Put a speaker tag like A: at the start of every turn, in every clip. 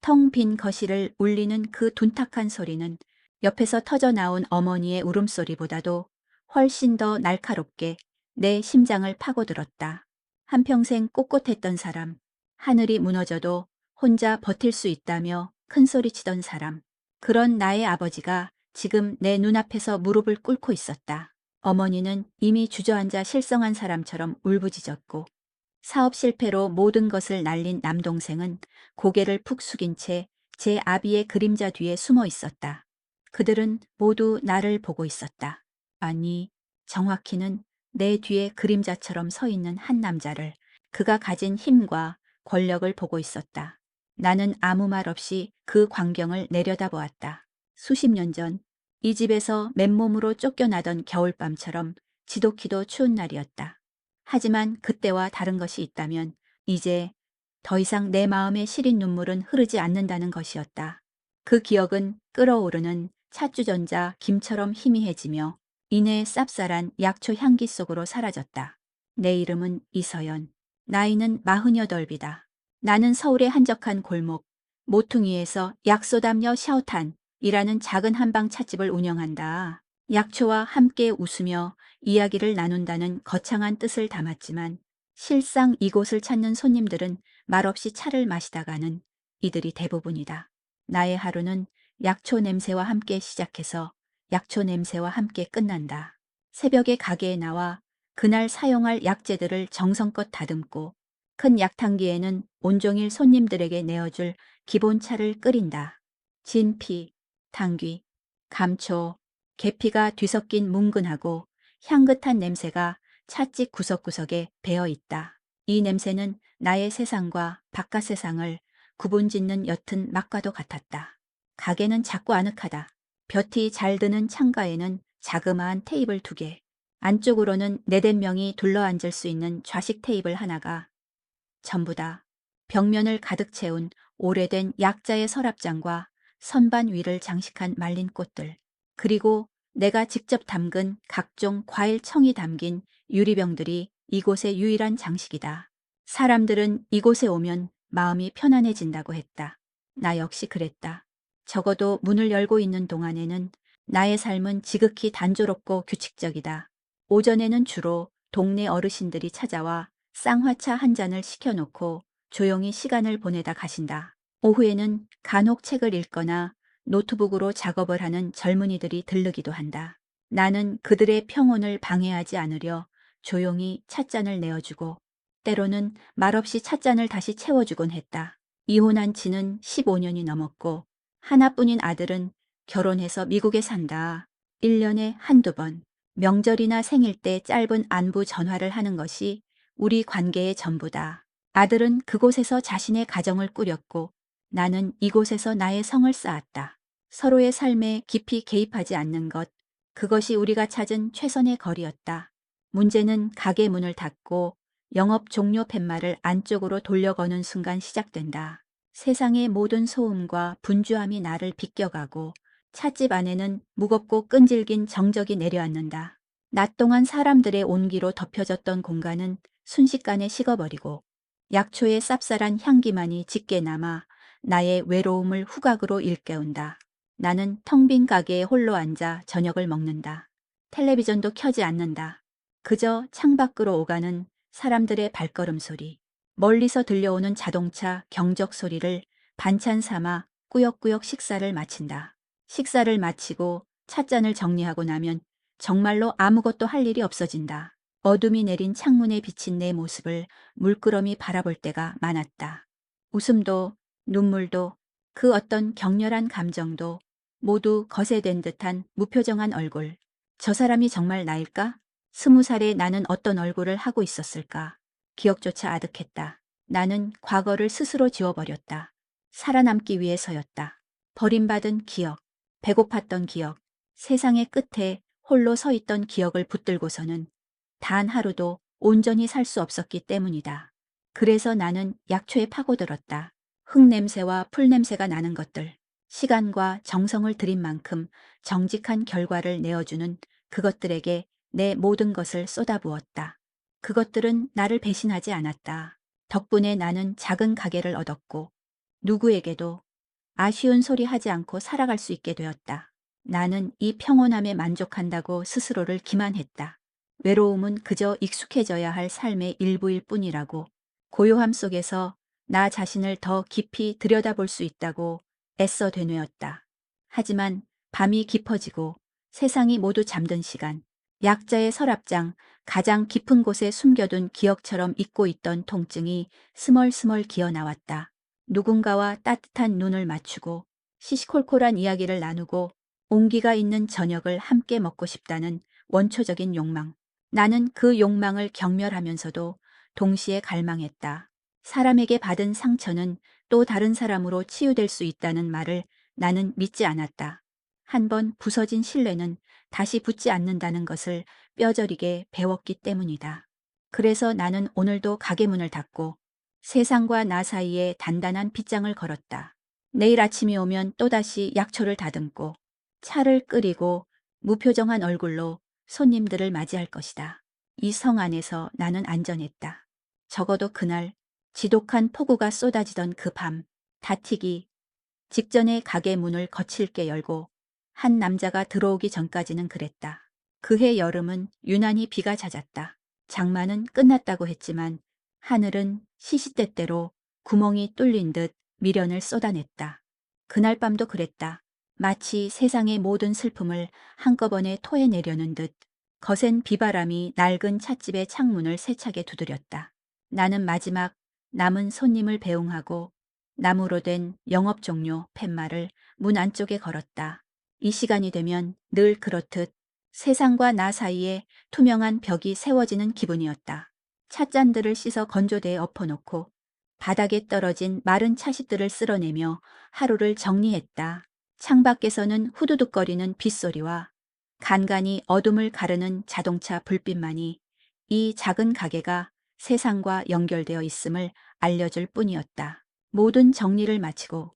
A: 텅 빈 거실을 울리는 그 둔탁한 소리는 옆에서 터져나온 어머니의 울음소리보다도 훨씬 더 날카롭게 내 심장을 파고들었다. 한평생 꼿꼿했던 사람, 하늘이 무너져도 혼자 버틸 수 있다며 큰소리치던 사람, 그런 나의 아버지가 지금 내 눈앞에서 무릎을 꿇고 있었다. 어머니는 이미 주저앉아 실성한 사람처럼 울부짖었고, 사업 실패로 모든 것을 날린 남동생은 고개를 푹 숙인 채 제 아비의 그림자 뒤에 숨어 있었다. 그들은 모두 나를 보고 있었다. 아니, 정확히는 내 뒤에 그림자처럼 서 있는 한 남자를, 그가 가진 힘과 권력을 보고 있었다. 나는 아무 말 없이 그 광경을 내려다보았다. 수십 년 전 이 집에서 맨몸으로 쫓겨나던 겨울밤처럼 지독히도 추운 날이었다. 하지만 그때와 다른 것이 있다면 이제 더 이상 내 마음에 시린 눈물은 흐르지 않는다는 것이었다. 그 기억은 끓어오르는 찻주전자 김처럼 희미해지며 이내 쌉쌀한 약초 향기 속으로 사라졌다. 내 이름은 이서연. 나이는 48이다. 나는 서울의 한적한 골목, 모퉁이에서 약소담녀 샤오탄이라는 작은 한방 찻집을 운영한다. 약초와 함께 웃으며 이야기를 나눈다는 거창한 뜻을 담았지만 실상 이곳을 찾는 손님들은 말없이 차를 마시다가는 이들이 대부분이다. 나의 하루는 약초 냄새와 함께 시작해서 약초 냄새와 함께 끝난다. 새벽에 가게에 나와 그날 사용할 약재들을 정성껏 다듬고 큰 약탕기에는 온종일 손님들에게 내어줄 기본차를 끓인다. 진피, 당귀, 감초, 계피가 뒤섞인 뭉근하고 향긋한 냄새가 찻집 구석구석에 배어 있다. 이 냄새는 나의 세상과 바깥 세상을 구분짓는 옅은 막과도 같았다. 가게는 작고 아늑하다. 볕이 잘 드는 창가에는 자그마한 테이블 2개, 안쪽으로는 4~5명이 둘러앉을 수 있는 좌식 테이블 하나가 전부다. 벽면을 가득 채운 오래된 약자의 서랍장과 선반 위를 장식한 말린 꽃들, 그리고 내가 직접 담근 각종 과일 청이 담긴 유리병들이 이곳의 유일한 장식이다. 사람들은 이곳에 오면 마음이 편안해진다고 했다. 나 역시 그랬다. 적어도 문을 열고 있는 동안에는 나의 삶은 지극히 단조롭고 규칙적이다. 오전에는 주로 동네 어르신들이 찾아와 쌍화차 한 잔을 시켜놓고 조용히 시간을 보내다 가신다. 오후에는 간혹 책을 읽거나 노트북으로 작업을 하는 젊은이들이 들르기도 한다. 나는 그들의 평온을 방해하지 않으려 조용히 찻잔을 내어주고 때로는 말없이 찻잔을 다시 채워주곤 했다. 이혼한 지는 15년이 넘었고 하나뿐인 아들은 결혼해서 미국에 산다. 1년에 한두 번 명절이나 생일 때 짧은 안부 전화를 하는 것이 우리 관계의 전부다. 아들은 그곳에서 자신의 가정을 꾸렸고 나는 이곳에서 나의 성을 쌓았다. 서로의 삶에 깊이 개입하지 않는 것, 그것이 우리가 찾은 최선의 거리였다. 문제는 가게 문을 닫고 영업 종료 팻말을 안쪽으로 돌려거는 순간 시작된다. 세상의 모든 소음과 분주함이 나를 비껴가고 찻집 안에는 무겁고 끈질긴 정적이 내려앉는다. 낮 동안 사람들의 온기로 덮여졌던 공간은 순식간에 식어버리고 약초의 쌉쌀한 향기만이 짙게 남아 나의 외로움을 후각으로 일깨운다. 나는 텅 빈 가게에 홀로 앉아 저녁을 먹는다. 텔레비전도 켜지 않는다. 그저 창밖으로 오가는 사람들의 발걸음 소리, 멀리서 들려오는 자동차 경적 소리를 반찬 삼아 꾸역꾸역 식사를 마친다. 식사를 마치고 찻잔을 정리하고 나면 정말로 아무것도 할 일이 없어진다. 어둠이 내린 창문에 비친 내 모습을 물끄러미 바라볼 때가 많았다. 웃음도 눈물도 그 어떤 격렬한 감정도 모두 거세된 듯한 무표정한 얼굴. 저 사람이 정말 나일까? 20살에 나는 어떤 얼굴을 하고 있었을까? 기억조차 아득했다. 나는 과거를 스스로 지워버렸다. 살아남기 위해서였다. 버림받은 기억, 배고팠던 기억, 세상의 끝에 홀로 서 있던 기억을 붙들고서는 단 하루도 온전히 살 수 없었기 때문이다. 그래서 나는 약초에 파고들었다. 흙냄새와 풀냄새가 나는 것들, 시간과 정성을 들인 만큼 정직한 결과를 내어주는 그것들에게 내 모든 것을 쏟아부었다. 그것들은 나를 배신하지 않았다. 덕분에 나는 작은 가게를 얻었고 누구에게도 아쉬운 소리 하지 않고 살아갈 수 있게 되었다. 나는 이 평온함에 만족한다고 스스로를 기만했다. 외로움은 그저 익숙해져야 할 삶의 일부일 뿐이라고, 고요함 속에서 나 자신을 더 깊이 들여다볼 수 있다고 애써 되뇌었다. 하지만 밤이 깊어지고 세상이 모두 잠든 시간, 약자의 서랍장, 가장 깊은 곳에 숨겨둔 기억처럼 잊고 있던 통증이 스멀스멀 기어 나왔다. 누군가와 따뜻한 눈을 맞추고 시시콜콜한 이야기를 나누고 온기가 있는 저녁을 함께 먹고 싶다는 원초적인 욕망. 나는 그 욕망을 경멸하면서도 동시에 갈망했다. 사람에게 받은 상처는 또 다른 사람으로 치유될 수 있다는 말을 나는 믿지 않았다. 한 번 부서진 신뢰는 다시 붙지 않는다는 것을 뼈저리게 배웠기 때문이다. 그래서 나는 오늘도 가게 문을 닫고 세상과 나 사이에 단단한 빗장을 걸었다. 내일 아침이 오면 또다시 약초를 다듬고 차를 끓이고 무표정한 얼굴로 손님들을 맞이할 것이다. 이 성 안에서 나는 안전했다. 적어도 그날 지독한 폭우가 쏟아지던 그 밤, 다튀기 직전에 가게 문을 거칠게 열고 한 남자가 들어오기 전까지는 그랬다. 그해 여름은 유난히 비가 잦았다. 장마는 끝났다고 했지만 하늘은 시시때때로 구멍이 뚫린 듯 미련을 쏟아냈다. 그날 밤도 그랬다. 마치 세상의 모든 슬픔을 한꺼번에 토해내려는 듯 거센 비바람이 낡은 찻집의 창문을 세차게 두드렸다. 나는 마지막 남은 손님을 배웅하고 나무로 된 영업 종료 팻말을 문 안쪽에 걸었다. 이 시간이 되면 늘 그렇듯 세상과 나 사이에 투명한 벽이 세워지는 기분이었다. 찻잔들을 씻어 건조대에 엎어놓고 바닥에 떨어진 마른 차십들을 쓸어내며 하루를 정리했다. 창밖에서는 후두둑거리는 빗소리와 간간이 어둠을 가르는 자동차 불빛만이 이 작은 가게가 세상과 연결되어 있음을 알려줄 뿐이었다. 모든 정리를 마치고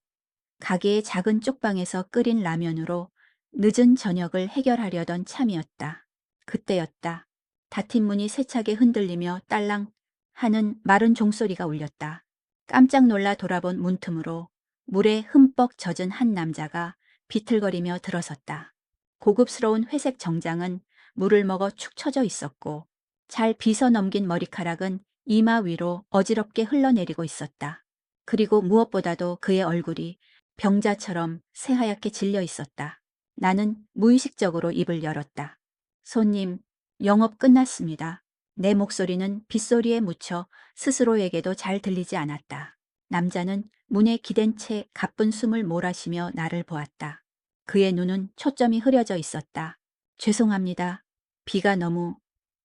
A: 가게의 작은 쪽방에서 끓인 라면으로 늦은 저녁을 해결하려던 참이었다. 그때였다. 닫힌 문이 세차게 흔들리며 딸랑 하는 마른 종소리가 울렸다. 깜짝 놀라 돌아본 문틈으로 물에 흠뻑 젖은 한 남자가 비틀거리며 들어섰다. 고급스러운 회색 정장은 물을 먹어 축 처져 있었고 잘 빗어 넘긴 머리카락은 이마 위로 어지럽게 흘러내리고 있었다. 그리고 무엇보다도 그의 얼굴이 병자처럼 새하얗게 질려 있었다. 나는 무의식적으로 입을 열었다. 손님, 영업 끝났습니다. 내 목소리는 빗소리에 묻혀 스스로에게도 잘 들리지 않았다. 남자는 문에 기댄 채 가쁜 숨을 몰아쉬며 나를 보았다. 그의 눈은 초점이 흐려져 있었다. 죄송합니다. 비가 너무...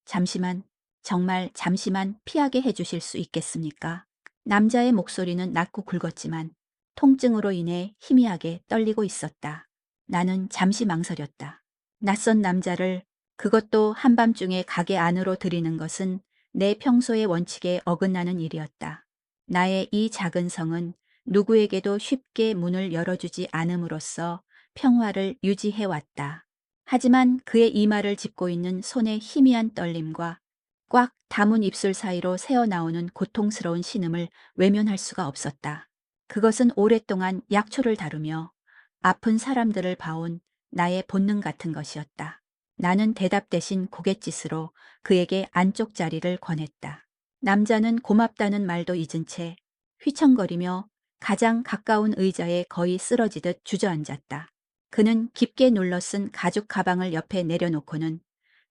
A: 잠시만, 정말 잠시만 피하게 해주실 수 있겠습니까? 남자의 목소리는 낮고 굵었지만 통증으로 인해 희미하게 떨리고 있었다. 나는 잠시 망설였다. 낯선 남자를 그것도 한밤중에 가게 안으로 들이는 것은 내 평소의 원칙에 어긋나는 일이었다. 나의 이 작은 성은 누구에게도 쉽게 문을 열어주지 않음으로써 평화를 유지해왔다. 하지만 그의 이마를 짚고 있는 손의 희미한 떨림과 꽉 다문 입술 사이로 새어나오는 고통스러운 신음을 외면할 수가 없었다. 그것은 오랫동안 약초를 다루며 아픈 사람들을 봐온 나의 본능 같은 것이었다. 나는 대답 대신 고갯짓으로 그에게 안쪽 자리를 권했다. 남자는 고맙다는 말도 잊은 채 휘청거리며 가장 가까운 의자에 거의 쓰러지듯 주저앉았다. 그는 깊게 눌러 쓴 가죽 가방을 옆에 내려놓고는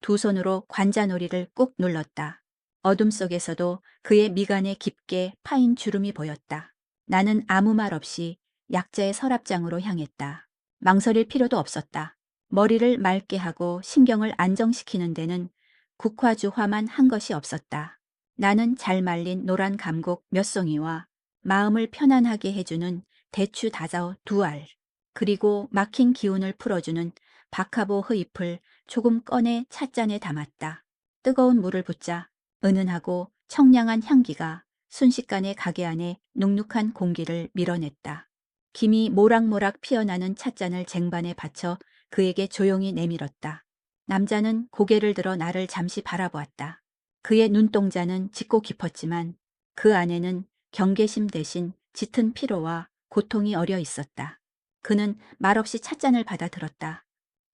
A: 두 손으로 관자놀이를 꾹 눌렀다. 어둠 속에서도 그의 미간에 깊게 파인 주름이 보였다. 나는 아무 말 없이 약자의 서랍장으로 향했다. 망설일 필요도 없었다. 머리를 맑게 하고 신경을 안정시키는 데는 국화주화만 한 것이 없었다. 나는 잘 말린 노란 감국 몇 송이와 마음을 편안하게 해주는 대추 다자오 2알, 그리고 막힌 기운을 풀어주는 박하보 흡잎을 조금 꺼내 찻잔에 담았다. 뜨거운 물을 붓자 은은하고 청량한 향기가 순식간에 가게 안에 눅눅한 공기를 밀어냈다. 김이 모락모락 피어나는 찻잔을 쟁반에 받쳐 그에게 조용히 내밀었다. 남자는 고개를 들어 나를 잠시 바라보았다. 그의 눈동자는 짙고 깊었지만 그 안에는 경계심 대신 짙은 피로와 고통이 어려 있었다. 그는 말없이 찻잔을 받아 들었다.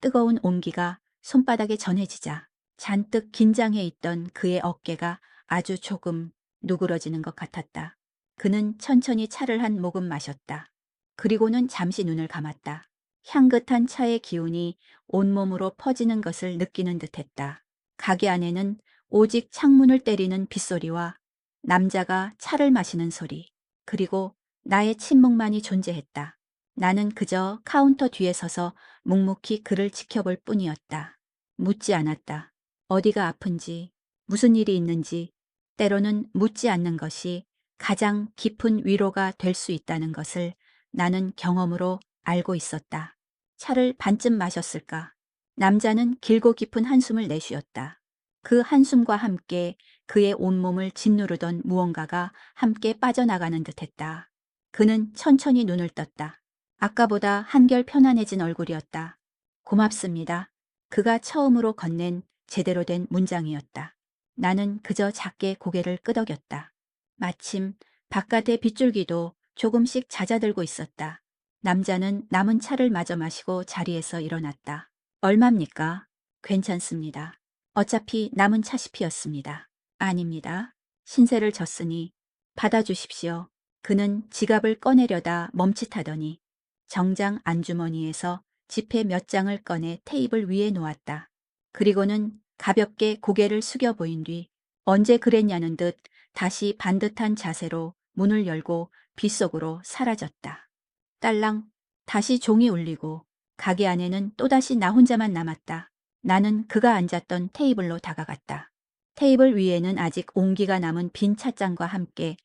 A: 뜨거운 온기가 손바닥에 전해지자 잔뜩 긴장해 있던 그의 어깨가 아주 조금 누그러지는 것 같았다. 그는 천천히 차를 한 모금 마셨다. 그리고는 잠시 눈을 감았다. 향긋한 차의 기운이 온몸으로 퍼지는 것을 느끼는 듯했다. 가게 안에는 오직 창문을 때리는 빗소리와 남자가 차를 마시는 소리, 그리고 나의 침묵만이 존재했다. 나는 그저 카운터 뒤에 서서 묵묵히 그를 지켜볼 뿐이었다. 묻지 않았다. 어디가 아픈지, 무슨 일이 있는지, 때로는 묻지 않는 것이 가장 깊은 위로가 될 수 있다는 것을 나는 경험으로 알고 있었다. 차를 반쯤 마셨을까? 남자는 길고 깊은 한숨을 내쉬었다. 그 한숨과 함께 그의 온몸을 짓누르던 무언가가 함께 빠져나가는 듯했다. 그는 천천히 눈을 떴다. 아까보다 한결 편안해진 얼굴이었다. 고맙습니다. 그가 처음으로 건넨 제대로 된 문장이었다. 나는 그저 작게 고개를 끄덕였다. 마침 바깥의 빗줄기도 조금씩 잦아들고 있었다. 남자는 남은 차를 마저 마시고 자리에서 일어났다. 얼마입니까? 괜찮습니다. 어차피 남은 차시피였습니다. 아닙니다. 신세를 졌으니 받아주십시오. 그는 지갑을 꺼내려다 멈칫하더니 정장 안주머니에서 지폐 몇 장을 꺼내 테이블 위에 놓았다. 그리고는 가볍게 고개를 숙여 보인 뒤 언제 그랬냐는 듯 다시 반듯한 자세로 문을 열고 빗속으로 사라졌다. 딸랑 다시 종이 울리고 가게 안에는 또다시 나 혼자만 남았다. 나는 그가 앉았던 테이블로 다가갔다. 테이블 위에는 아직 온기가 남은 빈 찻잔과 함께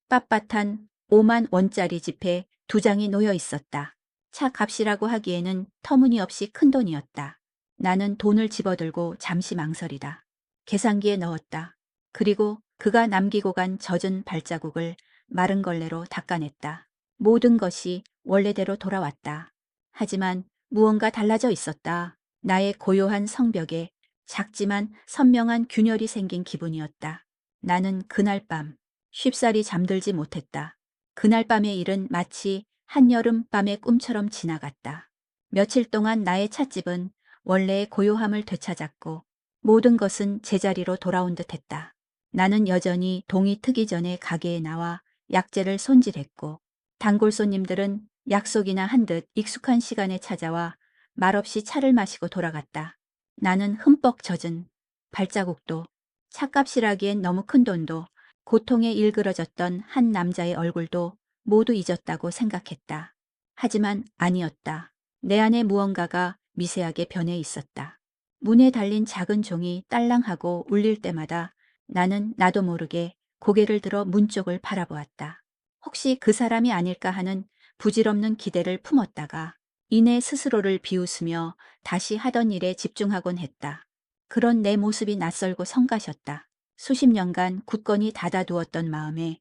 A: 빳빳한 5만 원짜리 지폐 2장이 놓여 있었다. 차 값이라고 하기에는 터무니없이 큰 돈이었다. 나는 돈을 집어들고 잠시 망설이다. 계산기에 넣었다. 그리고 그가 남기고 간 젖은 발자국을 마른 걸레로 닦아냈다. 모든 것이 원래대로 돌아왔다. 하지만 무언가 달라져 있었다. 나의 고요한 성벽에 작지만 선명한 균열이 생긴 기분이었다. 나는 그날 밤 쉽사리 잠들지 못했다. 그날 밤의 일은 마치 한여름 밤의 꿈처럼 지나갔다. 며칠 동안 나의 찻집은 원래의 고요함을 되찾았고 모든 것은 제자리로 돌아온 듯했다. 나는 여전히 동이 트기 전에 가게에 나와 약재를 손질했고 단골 손님들은 약속이나 한 듯 익숙한 시간에 찾아와 말없이 차를 마시고 돌아갔다. 나는 흠뻑 젖은 발자국도 차값이라기엔 너무 큰 돈도 고통에 일그러졌던 한 남자의 얼굴도 모두 잊었다고 생각했다. 하지만 아니었다. 내 안에 무언가가 미세하게 변해 있었다. 문에 달린 작은 종이 딸랑하고 울릴 때마다 나는 나도 모르게 고개를 들어 문 쪽을 바라보았다. 혹시 그 사람이 아닐까 하는 부질없는 기대를 품었다가 이내 스스로를 비웃으며 다시 하던 일에 집중하곤 했다. 그런 내 모습이 낯설고 성가셨다. 수십 년간 굳건히 닫아두었던 마음에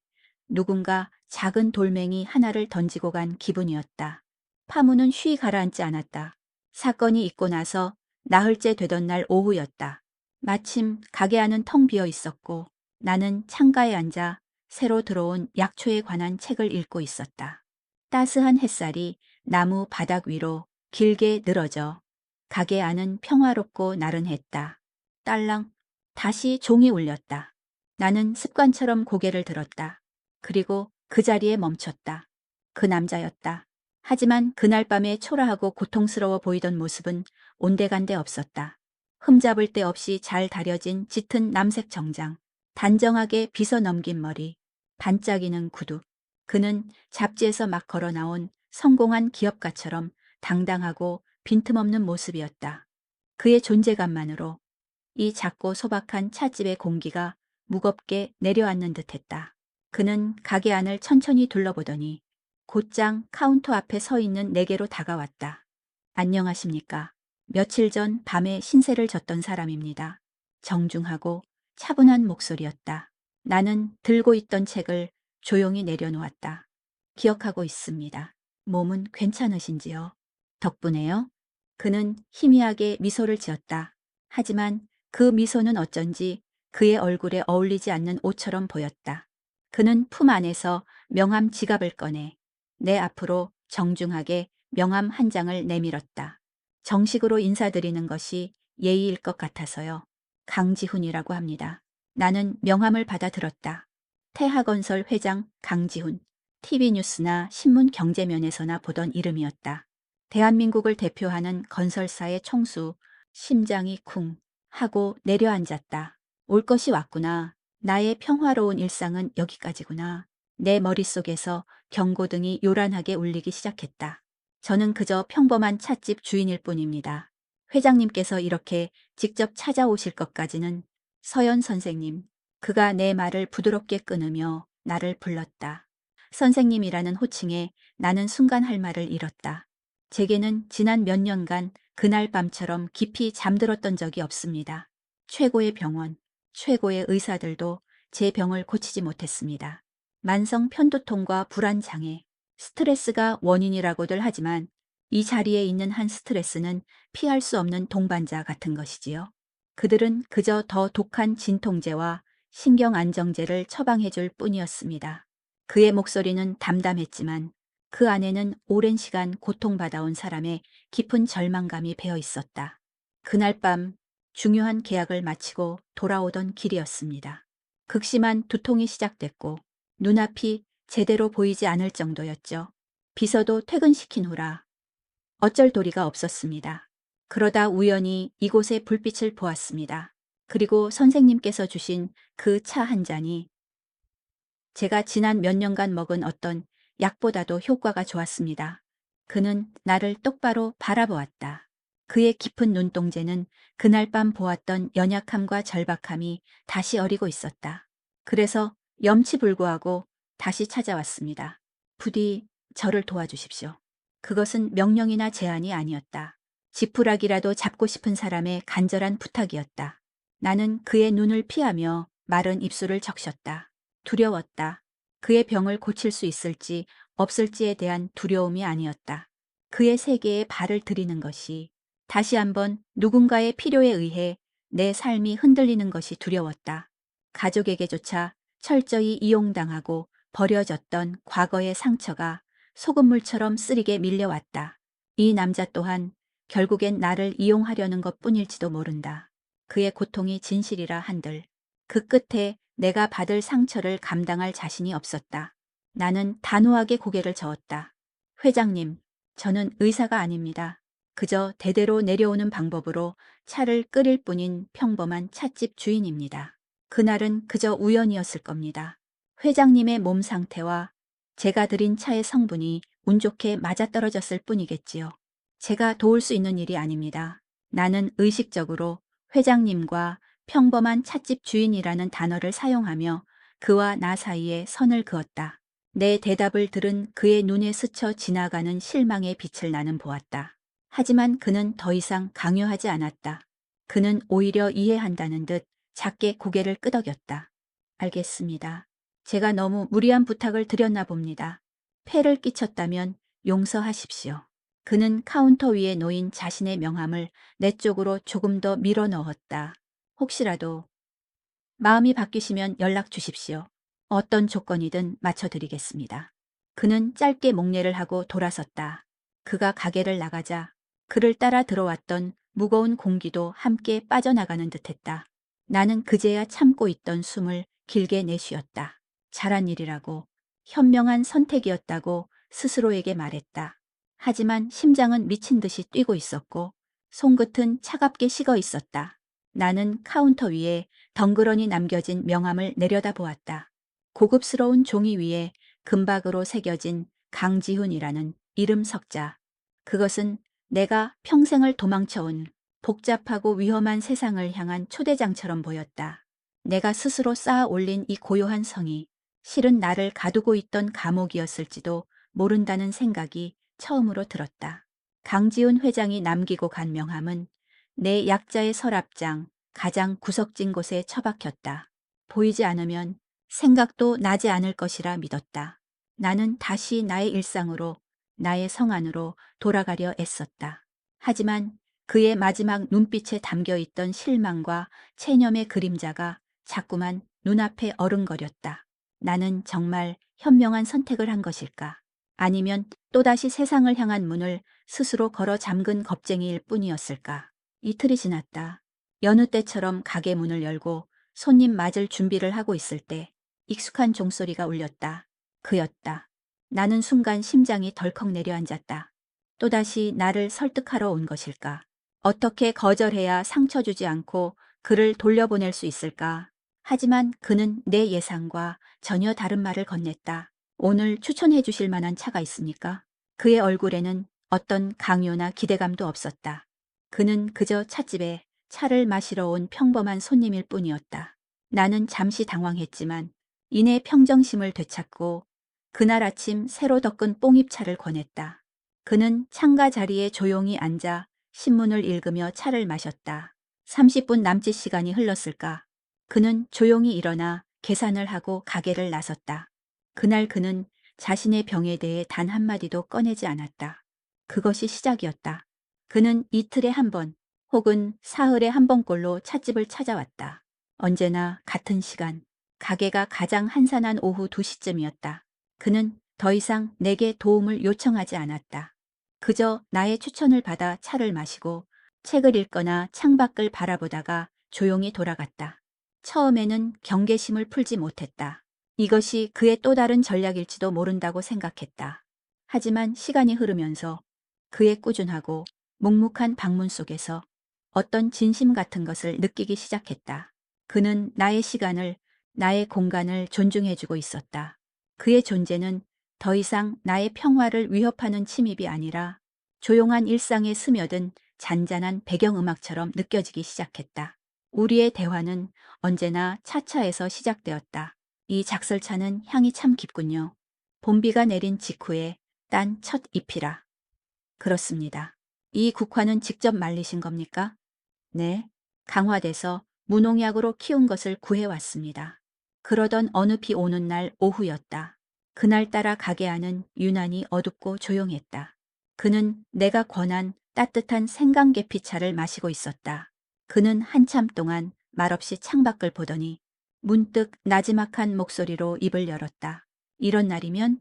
A: 누군가 작은 돌멩이 하나를 던지고 간 기분이었다. 파문은 쉬이 가라앉지 않았다. 사건이 있고 나서 나흘째 되던 날 오후였다. 마침 가게 안은 텅 비어 있었고 나는 창가에 앉아 새로 들어온 약초에 관한 책을 읽고 있었다. 따스한 햇살이 나무 바닥 위로 길게 늘어져 가게 안은 평화롭고 나른했다. 딸랑 다시 종이 울렸다. 나는 습관처럼 고개를 들었다. 그리고 그 자리에 멈췄다. 그 남자였다. 하지만 그날 밤에 초라하고 고통스러워 보이던 모습은 온데간데 없었다. 흠잡을 데 없이 잘 다려진 짙은 남색 정장, 단정하게 빗어 넘긴 머리, 반짝이는 구두. 그는 잡지에서 막 걸어 나온 성공한 기업가처럼 당당하고 빈틈없는 모습이었다. 그의 존재감만으로 이 작고 소박한 찻집의 공기가 무겁게 내려앉는 듯했다. 그는 가게 안을 천천히 둘러보더니 곧장 카운터 앞에 서 있는 내게로 다가왔다. 안녕하십니까. 며칠 전 밤에 신세를 졌던 사람입니다. 정중하고 차분한 목소리였다. 나는 들고 있던 책을 조용히 내려놓았다. 기억하고 있습니다. 몸은 괜찮으신지요? 덕분에요. 그는 희미하게 미소를 지었다. 하지만 그 미소는 어쩐지 그의 얼굴에 어울리지 않는 옷처럼 보였다. 그는 품 안에서 명함 지갑을 꺼내 내 앞으로 정중하게 명함 한 장을 내밀었다. 정식으로 인사드리는 것이 예의일 것 같아서요. 강지훈이라고 합니다. 나는 명함을 받아 들었다. 태하건설 회장 강지훈. TV뉴스나 신문 경제면에서나 보던 이름이었다. 대한민국을 대표하는 건설사의 총수. 심장이 쿵 하고 내려앉았다. 올 것이 왔구나. 나의 평화로운 일상은 여기까지구나. 내 머릿속에서 경고등이 요란하게 울리기 시작했다. 저는 그저 평범한 찻집 주인일 뿐입니다. 회장님께서 이렇게 직접 찾아오실 것까지는. 서연 선생님. 그가 내 말을 부드럽게 끊으며 나를 불렀다. 선생님이라는 호칭에 나는 순간 할 말을 잃었다. 제게는 지난 몇 년간 그날 밤처럼 깊이 잠들었던 적이 없습니다. 최고의 병원, 최고의 의사들도 제 병을 고치지 못했습니다. 만성 편두통과 불안장애, 스트레스가 원인이라고들 하지만 이 자리에 있는 한 스트레스는 피할 수 없는 동반자 같은 것이지요. 그들은 그저 더 독한 진통제와 신경안정제를 처방해 줄 뿐이었습니다. 그의 목소리는 담담했지만 그 안에는 오랜 시간 고통받아온 사람의 깊은 절망감이 배어 있었다. 그날 밤 중요한 계약을 마치고 돌아오던 길이었습니다. 극심한 두통이 시작됐고 눈앞이 제대로 보이지 않을 정도였죠. 비서도 퇴근시킨 후라 어쩔 도리가 없었습니다. 그러다 우연히 이곳의 불빛을 보았습니다. 그리고 선생님께서 주신 그 차 한 잔이 제가 지난 몇 년간 먹은 어떤 약보다도 효과가 좋았습니다. 그는 나를 똑바로 바라보았다. 그의 깊은 눈동자는 그날 밤 보았던 연약함과 절박함이 다시 어리고 있었다. 그래서 염치불구하고 다시 찾아왔습니다. 부디 저를 도와주십시오. 그것은 명령이나 제안이 아니었다. 지푸라기라도 잡고 싶은 사람의 간절한 부탁이었다. 나는 그의 눈을 피하며 마른 입술을 적셨다. 두려웠다. 그의 병을 고칠 수 있을지 없을지에 대한 두려움이 아니었다. 그의 세계에 발을 들이는 것이 다시 한번 누군가의 필요에 의해 내 삶이 흔들리는 것이 두려웠다. 가족에게조차 철저히 이용당하고 버려졌던 과거의 상처가 소금물처럼 쓰리게 밀려왔다. 이 남자 또한 결국엔 나를 이용하려는 것뿐일지도 모른다. 그의 고통이 진실이라 한들 그 끝에 내가 받을 상처를 감당할 자신이 없었다. 나는 단호하게 고개를 저었다. 회장님, 저는 의사가 아닙니다. 그저 대대로 내려오는 방법으로 차를 끓일 뿐인 평범한 찻집 주인입니다. 그날은 그저 우연이었을 겁니다. 회장님의 몸 상태와 제가 드린 차의 성분이 운 좋게 맞아떨어졌을 뿐이겠지요. 제가 도울 수 있는 일이 아닙니다. 나는 의식적으로 회장님과 평범한 찻집 주인이라는 단어를 사용하며 그와 나 사이에 선을 그었다. 내 대답을 들은 그의 눈에 스쳐 지나가는 실망의 빛을 나는 보았다. 하지만 그는 더 이상 강요하지 않았다. 그는 오히려 이해한다는 듯 작게 고개를 끄덕였다. 알겠습니다. 제가 너무 무리한 부탁을 드렸나 봅니다. 폐를 끼쳤다면 용서하십시오. 그는 카운터 위에 놓인 자신의 명함을 내 쪽으로 조금 더 밀어 넣었다. 혹시라도 마음이 바뀌시면 연락 주십시오. 어떤 조건이든 맞춰드리겠습니다. 그는 짧게 목례를 하고 돌아섰다. 그가 가게를 나가자 그를 따라 들어왔던 무거운 공기도 함께 빠져나가는 듯했다. 나는 그제야 참고 있던 숨을 길게 내쉬었다. 잘한 일이라고, 현명한 선택이었다고 스스로에게 말했다. 하지만 심장은 미친 듯이 뛰고 있었고 손끝은 차갑게 식어 있었다. 나는 카운터 위에 덩그러니 남겨진 명함을 내려다보았다. 고급스러운 종이 위에 금박으로 새겨진 강지훈이라는 이름 석자. 그것은 내가 평생을 도망쳐온 복잡하고 위험한 세상을 향한 초대장처럼 보였다. 내가 스스로 쌓아 올린 이 고요한 성이 실은 나를 가두고 있던 감옥이었을지도 모른다는 생각이 처음으로 들었다. 강지훈 회장이 남기고 간 명함은 내 약자의 서랍장 가장 구석진 곳에 처박혔다. 보이지 않으면 생각도 나지 않을 것이라 믿었다. 나는 다시 나의 일상으로, 나의 성안으로 돌아가려 애썼다. 하지만 그의 마지막 눈빛에 담겨있던 실망과 체념의 그림자가 자꾸만 눈앞에 어른거렸다. 나는 정말 현명한 선택을 한 것일까? 아니면 또다시 세상을 향한 문을 스스로 걸어 잠근 겁쟁이일 뿐이었을까. 이틀이 지났다. 여느 때처럼 가게 문을 열고 손님 맞을 준비를 하고 있을 때 익숙한 종소리가 울렸다. 그였다. 나는 순간 심장이 덜컥 내려앉았다. 또다시 나를 설득하러 온 것일까? 어떻게 거절해야 상처 주지 않고 그를 돌려보낼 수 있을까? 하지만 그는 내 예상과 전혀 다른 말을 건넸다. 오늘 추천해 주실 만한 차가 있습니까? 그의 얼굴에는 어떤 강요나 기대감도 없었다. 그는 그저 찻집에 차를 마시러 온 평범한 손님일 뿐이었다. 나는 잠시 당황했지만 이내 평정심을 되찾고 그날 아침 새로 덕은 뽕잎차를 권했다. 그는 창가 자리에 조용히 앉아 신문을 읽으며 차를 마셨다. 30분 남짓 시간이 흘렀을까? 그는 조용히 일어나 계산을 하고 가게를 나섰다. 그날 그는 자신의 병에 대해 단 한마디도 꺼내지 않았다. 그것이 시작이었다. 그는 이틀에 한 번 혹은 사흘에 한 번꼴로 찻집을 찾아왔다. 언제나 같은 시간, 가게가 가장 한산한 오후 2시쯤이었다. 그는 더 이상 내게 도움을 요청하지 않았다. 그저 나의 추천을 받아 차를 마시고 책을 읽거나 창밖을 바라보다가 조용히 돌아갔다. 처음에는 경계심을 풀지 못했다. 이것이 그의 또 다른 전략일지도 모른다고 생각했다. 하지만 시간이 흐르면서 그의 꾸준하고 묵묵한 방문 속에서 어떤 진심 같은 것을 느끼기 시작했다. 그는 나의 시간을, 나의 공간을 존중해주고 있었다. 그의 존재는 더 이상 나의 평화를 위협하는 침입이 아니라 조용한 일상에 스며든 잔잔한 배경음악처럼 느껴지기 시작했다. 우리의 대화는 언제나 차차에서 시작되었다. 이 작설차는 향이 참 깊군요. 봄비가 내린 직후에 딴 첫 잎이라. 그렇습니다. 이 국화는 직접 말리신 겁니까? 네. 강화돼서 무농약으로 키운 것을 구해왔습니다. 그러던 어느 비 오는 날 오후였다. 그날따라 가게 안은 유난히 어둡고 조용했다. 그는 내가 권한 따뜻한 생강계피차를 마시고 있었다. 그는 한참 동안 말없이 창밖을 보더니 문득 나지막한 목소리로 입을 열었다. 이런 날이면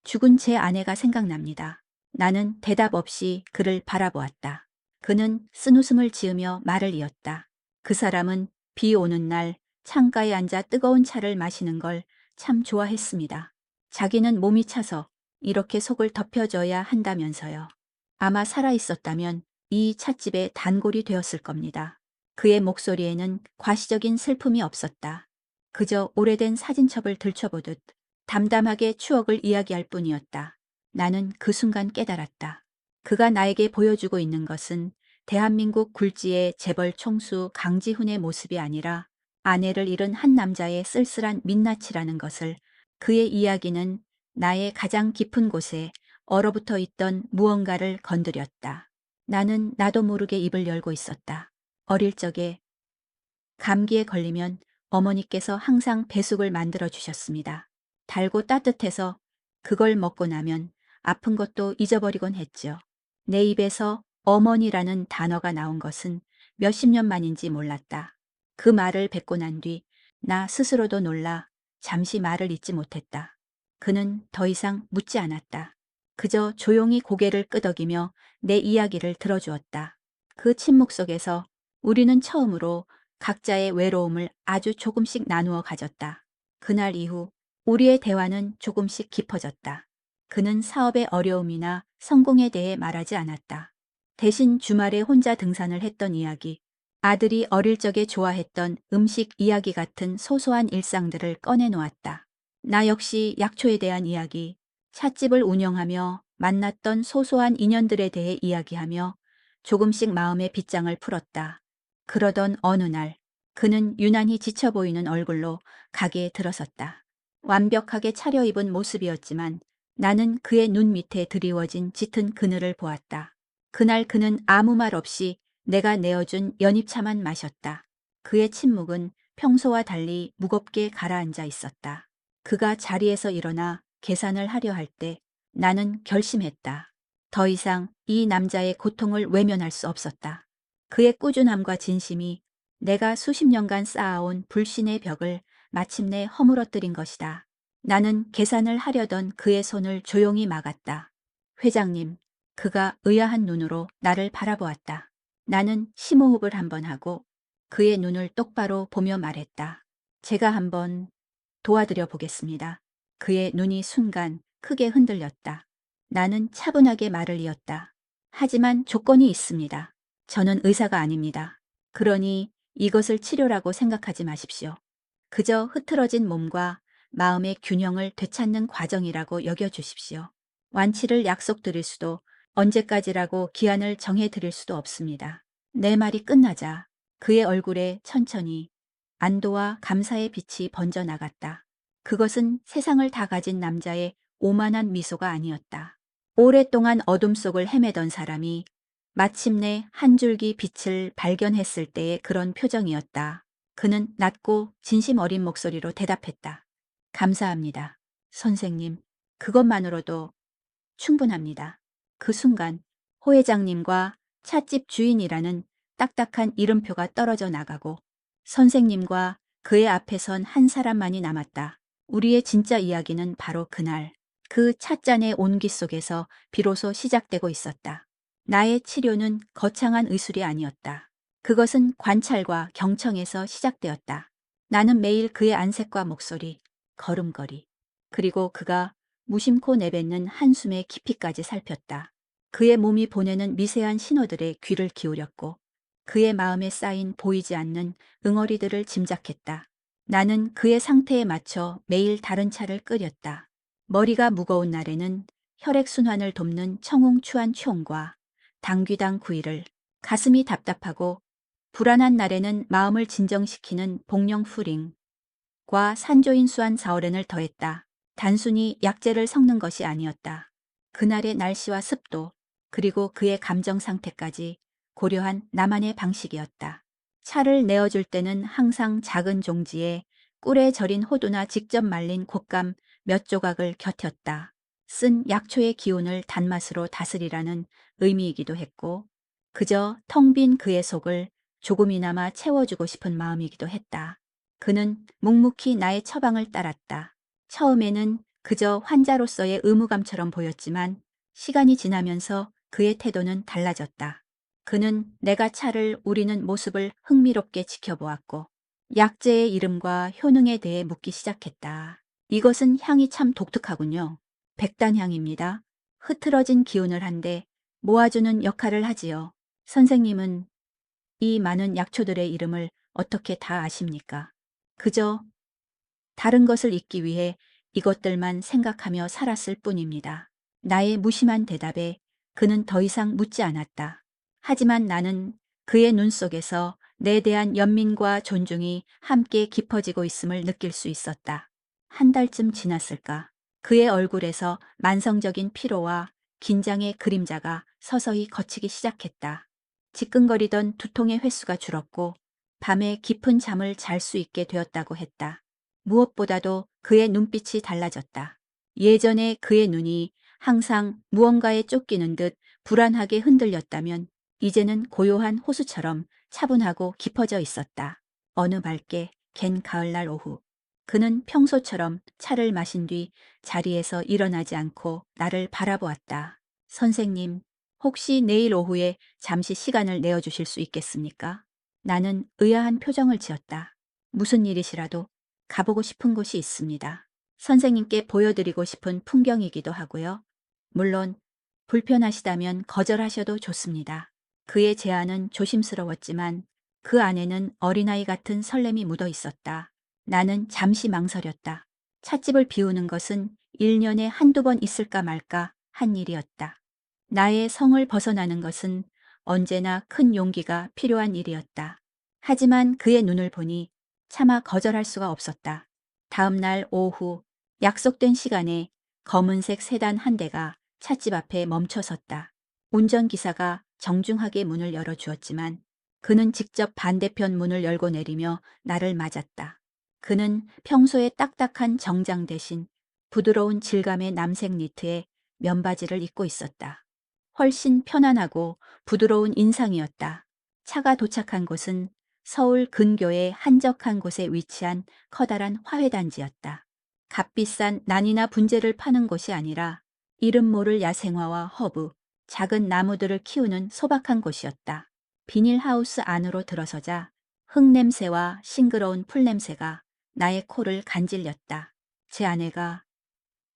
A: 죽은 제 아내가 생각납니다. 나는 대답 없이 그를 바라보았다. 그는 쓴웃음을 지으며 말을 이었다. 그 사람은 비 오는 날 창가에 앉아 뜨거운 차를 마시는 걸 참 좋아했습니다. 자기는 몸이 차서 이렇게 속을 덮여줘야 한다면서요. 아마 살아있었다면 이 찻집의 단골이 되었을 겁니다. 그의 목소리에는 과시적인 슬픔이 없었다. 그저 오래된 사진첩을 들춰보듯 담담하게 추억을 이야기할 뿐이었다. 나는 그 순간 깨달았다. 그가 나에게 보여주고 있는 것은 대한민국 굴지의 재벌 총수 강지훈의 모습이 아니라 아내를 잃은 한 남자의 쓸쓸한 민낯이라는 것을. 그의 이야기는 나의 가장 깊은 곳에 얼어붙어 있던 무언가를 건드렸다. 나는 나도 모르게 입을 열고 있었다. 어릴 적에 감기에 걸리면 어머니께서 항상 배숙을 만들어 주셨습니다. 달고 따뜻해서 그걸 먹고 나면 아픈 것도 잊어버리곤 했죠. 내 입에서 어머니라는 단어가 나온 것은 몇십 년 만인지 몰랐다. 그 말을 뱉고 난 뒤 나 스스로도 놀라 잠시 말을 잇지 못했다. 그는 더 이상 묻지 않았다. 그저 조용히 고개를 끄덕이며 내 이야기를 들어주었다. 그 침묵 속에서 우리는 처음으로 각자의 외로움을 아주 조금씩 나누어 가졌다. 그날 이후 우리의 대화는 조금씩 깊어졌다. 그는 사업의 어려움이나 성공에 대해 말하지 않았다. 대신 주말에 혼자 등산을 했던 이야기, 아들이 어릴 적에 좋아했던 음식 이야기 같은 소소한 일상들을 꺼내놓았다. 나 역시 약초에 대한 이야기, 찻집을 운영하며 만났던 소소한 인연들에 대해 이야기하며 조금씩 마음의 빗장을 풀었다. 그러던 어느 날 그는 유난히 지쳐 보이는 얼굴로 가게에 들어섰다. 완벽하게 차려입은 모습이었지만 나는 그의 눈 밑에 드리워진 짙은 그늘을 보았다. 그날 그는 아무 말 없이 내가 내어준 연잎차만 마셨다. 그의 침묵은 평소와 달리 무겁게 가라앉아 있었다. 그가 자리에서 일어나 계산을 하려 할 때 나는 결심했다. 더 이상 이 남자의 고통을 외면할 수 없었다. 그의 꾸준함과 진심이 내가 수십 년간 쌓아온 불신의 벽을 마침내 허물어뜨린 것이다. 나는 계산을 하려던 그의 손을 조용히 막았다. 회장님, 그가 의아한 눈으로 나를 바라보았다. 나는 심호흡을 한번 하고 그의 눈을 똑바로 보며 말했다. 제가 한번 도와드려 보겠습니다. 그의 눈이 순간 크게 흔들렸다. 나는 차분하게 말을 이었다. 하지만 조건이 있습니다. 저는 의사가 아닙니다. 그러니 이것을 치료라고 생각하지 마십시오. 그저 흐트러진 몸과 마음의 균형을 되찾는 과정이라고 여겨주십시오. 완치를 약속드릴 수도 언제까지라고 기한을 정해드릴 수도 없습니다. 내 말이 끝나자 그의 얼굴에 천천히 안도와 감사의 빛이 번져나갔다. 그것은 세상을 다 가진 남자의 오만한 미소가 아니었다. 오랫동안 어둠 속을 헤매던 사람이 마침내 한 줄기 빛을 발견했을 때의 그런 표정이었다. 그는 낮고 진심 어린 목소리로 대답했다. 감사합니다. 선생님, 그것만으로도 충분합니다. 그 순간 호 회장님과 찻집 주인이라는 딱딱한 이름표가 떨어져 나가고 선생님과 그의 앞에 선 한 사람만이 남았다. 우리의 진짜 이야기는 바로 그날 그 찻잔의 온기 속에서 비로소 시작되고 있었다. 나의 치료는 거창한 의술이 아니었다. 그것은 관찰과 경청에서 시작되었다. 나는 매일 그의 안색과 목소리, 걸음걸이, 그리고 그가 무심코 내뱉는 한숨의 깊이까지 살폈다. 그의 몸이 보내는 미세한 신호들에 귀를 기울였고 그의 마음에 쌓인 보이지 않는 응어리들을 짐작했다. 나는 그의 상태에 맞춰 매일 다른 차를 끓였다. 머리가 무거운 날에는 혈액순환을 돕는 청홍추한 총과 당귀당 구이를, 가슴이 답답하고 불안한 날에는 마음을 진정시키는 복령푸링과 산조인수한 자오렌을 더했다. 단순히 약재를 섞는 것이 아니었다. 그날의 날씨와 습도, 그리고 그의 감정 상태까지 고려한 나만의 방식이었다. 차를 내어줄 때는 항상 작은 종지에 꿀에 절인 호두나 직접 말린 곶감 몇 조각을 곁였다. 쓴 약초의 기운을 단맛으로 다스리라는 의미이기도 했고 그저 텅 빈 그의 속을 조금이나마 채워주고 싶은 마음이기도 했다. 그는 묵묵히 나의 처방을 따랐다. 처음에는 그저 환자로서의 의무감처럼 보였지만 시간이 지나면서 그의 태도는 달라졌다. 그는 내가 차를 우리는 모습을 흥미롭게 지켜보았고 약재의 이름과 효능에 대해 묻기 시작했다. 이것은 향이 참 독특하군요. 백단향입니다. 흐트러진 기운을 한데 모아주는 역할을 하지요. 선생님은 이 많은 약초들의 이름을 어떻게 다 아십니까? 그저 다른 것을 잊기 위해 이것들만 생각하며 살았을 뿐입니다. 나의 무심한 대답에 그는 더 이상 묻지 않았다. 하지만 나는 그의 눈 속에서 내 대한 연민과 존중이 함께 깊어지고 있음을 느낄 수 있었다. 한 달쯤 지났을까? 그의 얼굴에서 만성적인 피로와 긴장의 그림자가 서서히 걷히기 시작했다. 지끈거리던 두통의 횟수가 줄었고 밤에 깊은 잠을 잘 수 있게 되었다고 했다. 무엇보다도 그의 눈빛이 달라졌다. 예전에 그의 눈이 항상 무언가에 쫓기는 듯 불안하게 흔들렸다면 이제는 고요한 호수처럼 차분하고 깊어져 있었다. 어느 맑게 갠 가을날 오후 그는 평소처럼 차를 마신 뒤 자리에서 일어나지 않고 나를 바라보았다. 선생님, 혹시 내일 오후에 잠시 시간을 내어주실 수 있겠습니까? 나는 의아한 표정을 지었다. 무슨 일이시라도 가보고 싶은 곳이 있습니다. 선생님께 보여드리고 싶은 풍경이기도 하고요. 물론 불편하시다면 거절하셔도 좋습니다. 그의 제안은 조심스러웠지만 그 안에는 어린아이 같은 설렘이 묻어 있었다. 나는 잠시 망설였다. 찻집을 비우는 것은 1년에 한두 번 있을까 말까 한 일이었다. 나의 성을 벗어나는 것은 언제나 큰 용기가 필요한 일이었다. 하지만 그의 눈을 보니 차마 거절할 수가 없었다. 다음 날 오후 약속된 시간에 검은색 세단 한 대가 찻집 앞에 멈춰섰다. 운전기사가 정중하게 문을 열어주었지만 그는 직접 반대편 문을 열고 내리며 나를 맞았다. 그는 평소에 딱딱한 정장 대신 부드러운 질감의 남색 니트에 면바지를 입고 있었다. 훨씬 편안하고 부드러운 인상이었다. 차가 도착한 곳은 서울 근교의 한적한 곳에 위치한 커다란 화훼단지였다. 값비싼 난이나 분재를 파는 곳이 아니라 이름 모를 야생화와 허브, 작은 나무들을 키우는 소박한 곳이었다. 비닐하우스 안으로 들어서자 흙냄새와 싱그러운 풀냄새가 나의 코를 간질렸다. 제 아내가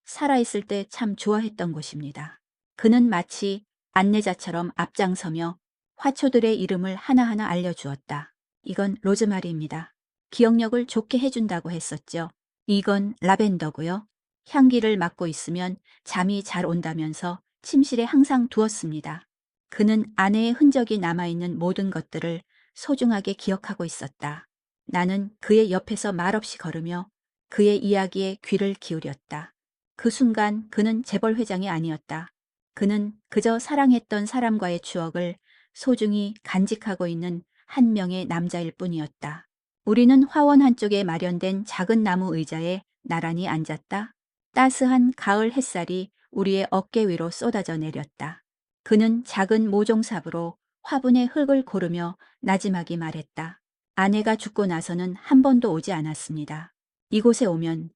A: 살아있을 때 참 좋아했던 곳입니다. 그는 마치 안내자처럼 앞장서며 화초들의 이름을 하나하나 알려주었다. 이건 로즈마리입니다. 기억력을 좋게 해준다고 했었죠. 이건 라벤더고요. 향기를 맡고 있으면 잠이 잘 온다면서 침실에 항상 두었습니다. 그는 아내의 흔적이 남아있는 모든 것들을 소중하게 기억하고 있었다. 나는 그의 옆에서 말없이 걸으며 그의 이야기에 귀를 기울였다. 그 순간 그는 재벌 회장이 아니었다. 그는 그저 사랑했던 사람과의 추억을 소중히 간직하고 있는 한 명의 남자일 뿐이었다. 우리는 화원 한쪽에 마련된 작은 나무 의자에 나란히 앉았다. 따스한 가을 햇살이 우리의 어깨 위로 쏟아져 내렸다. 그는 작은 모종삽으로 화분의 흙을 고르며 나지막이 말했다. 아내가 죽고 나서는 한 번도 오지 않았습니다. 이곳에 오면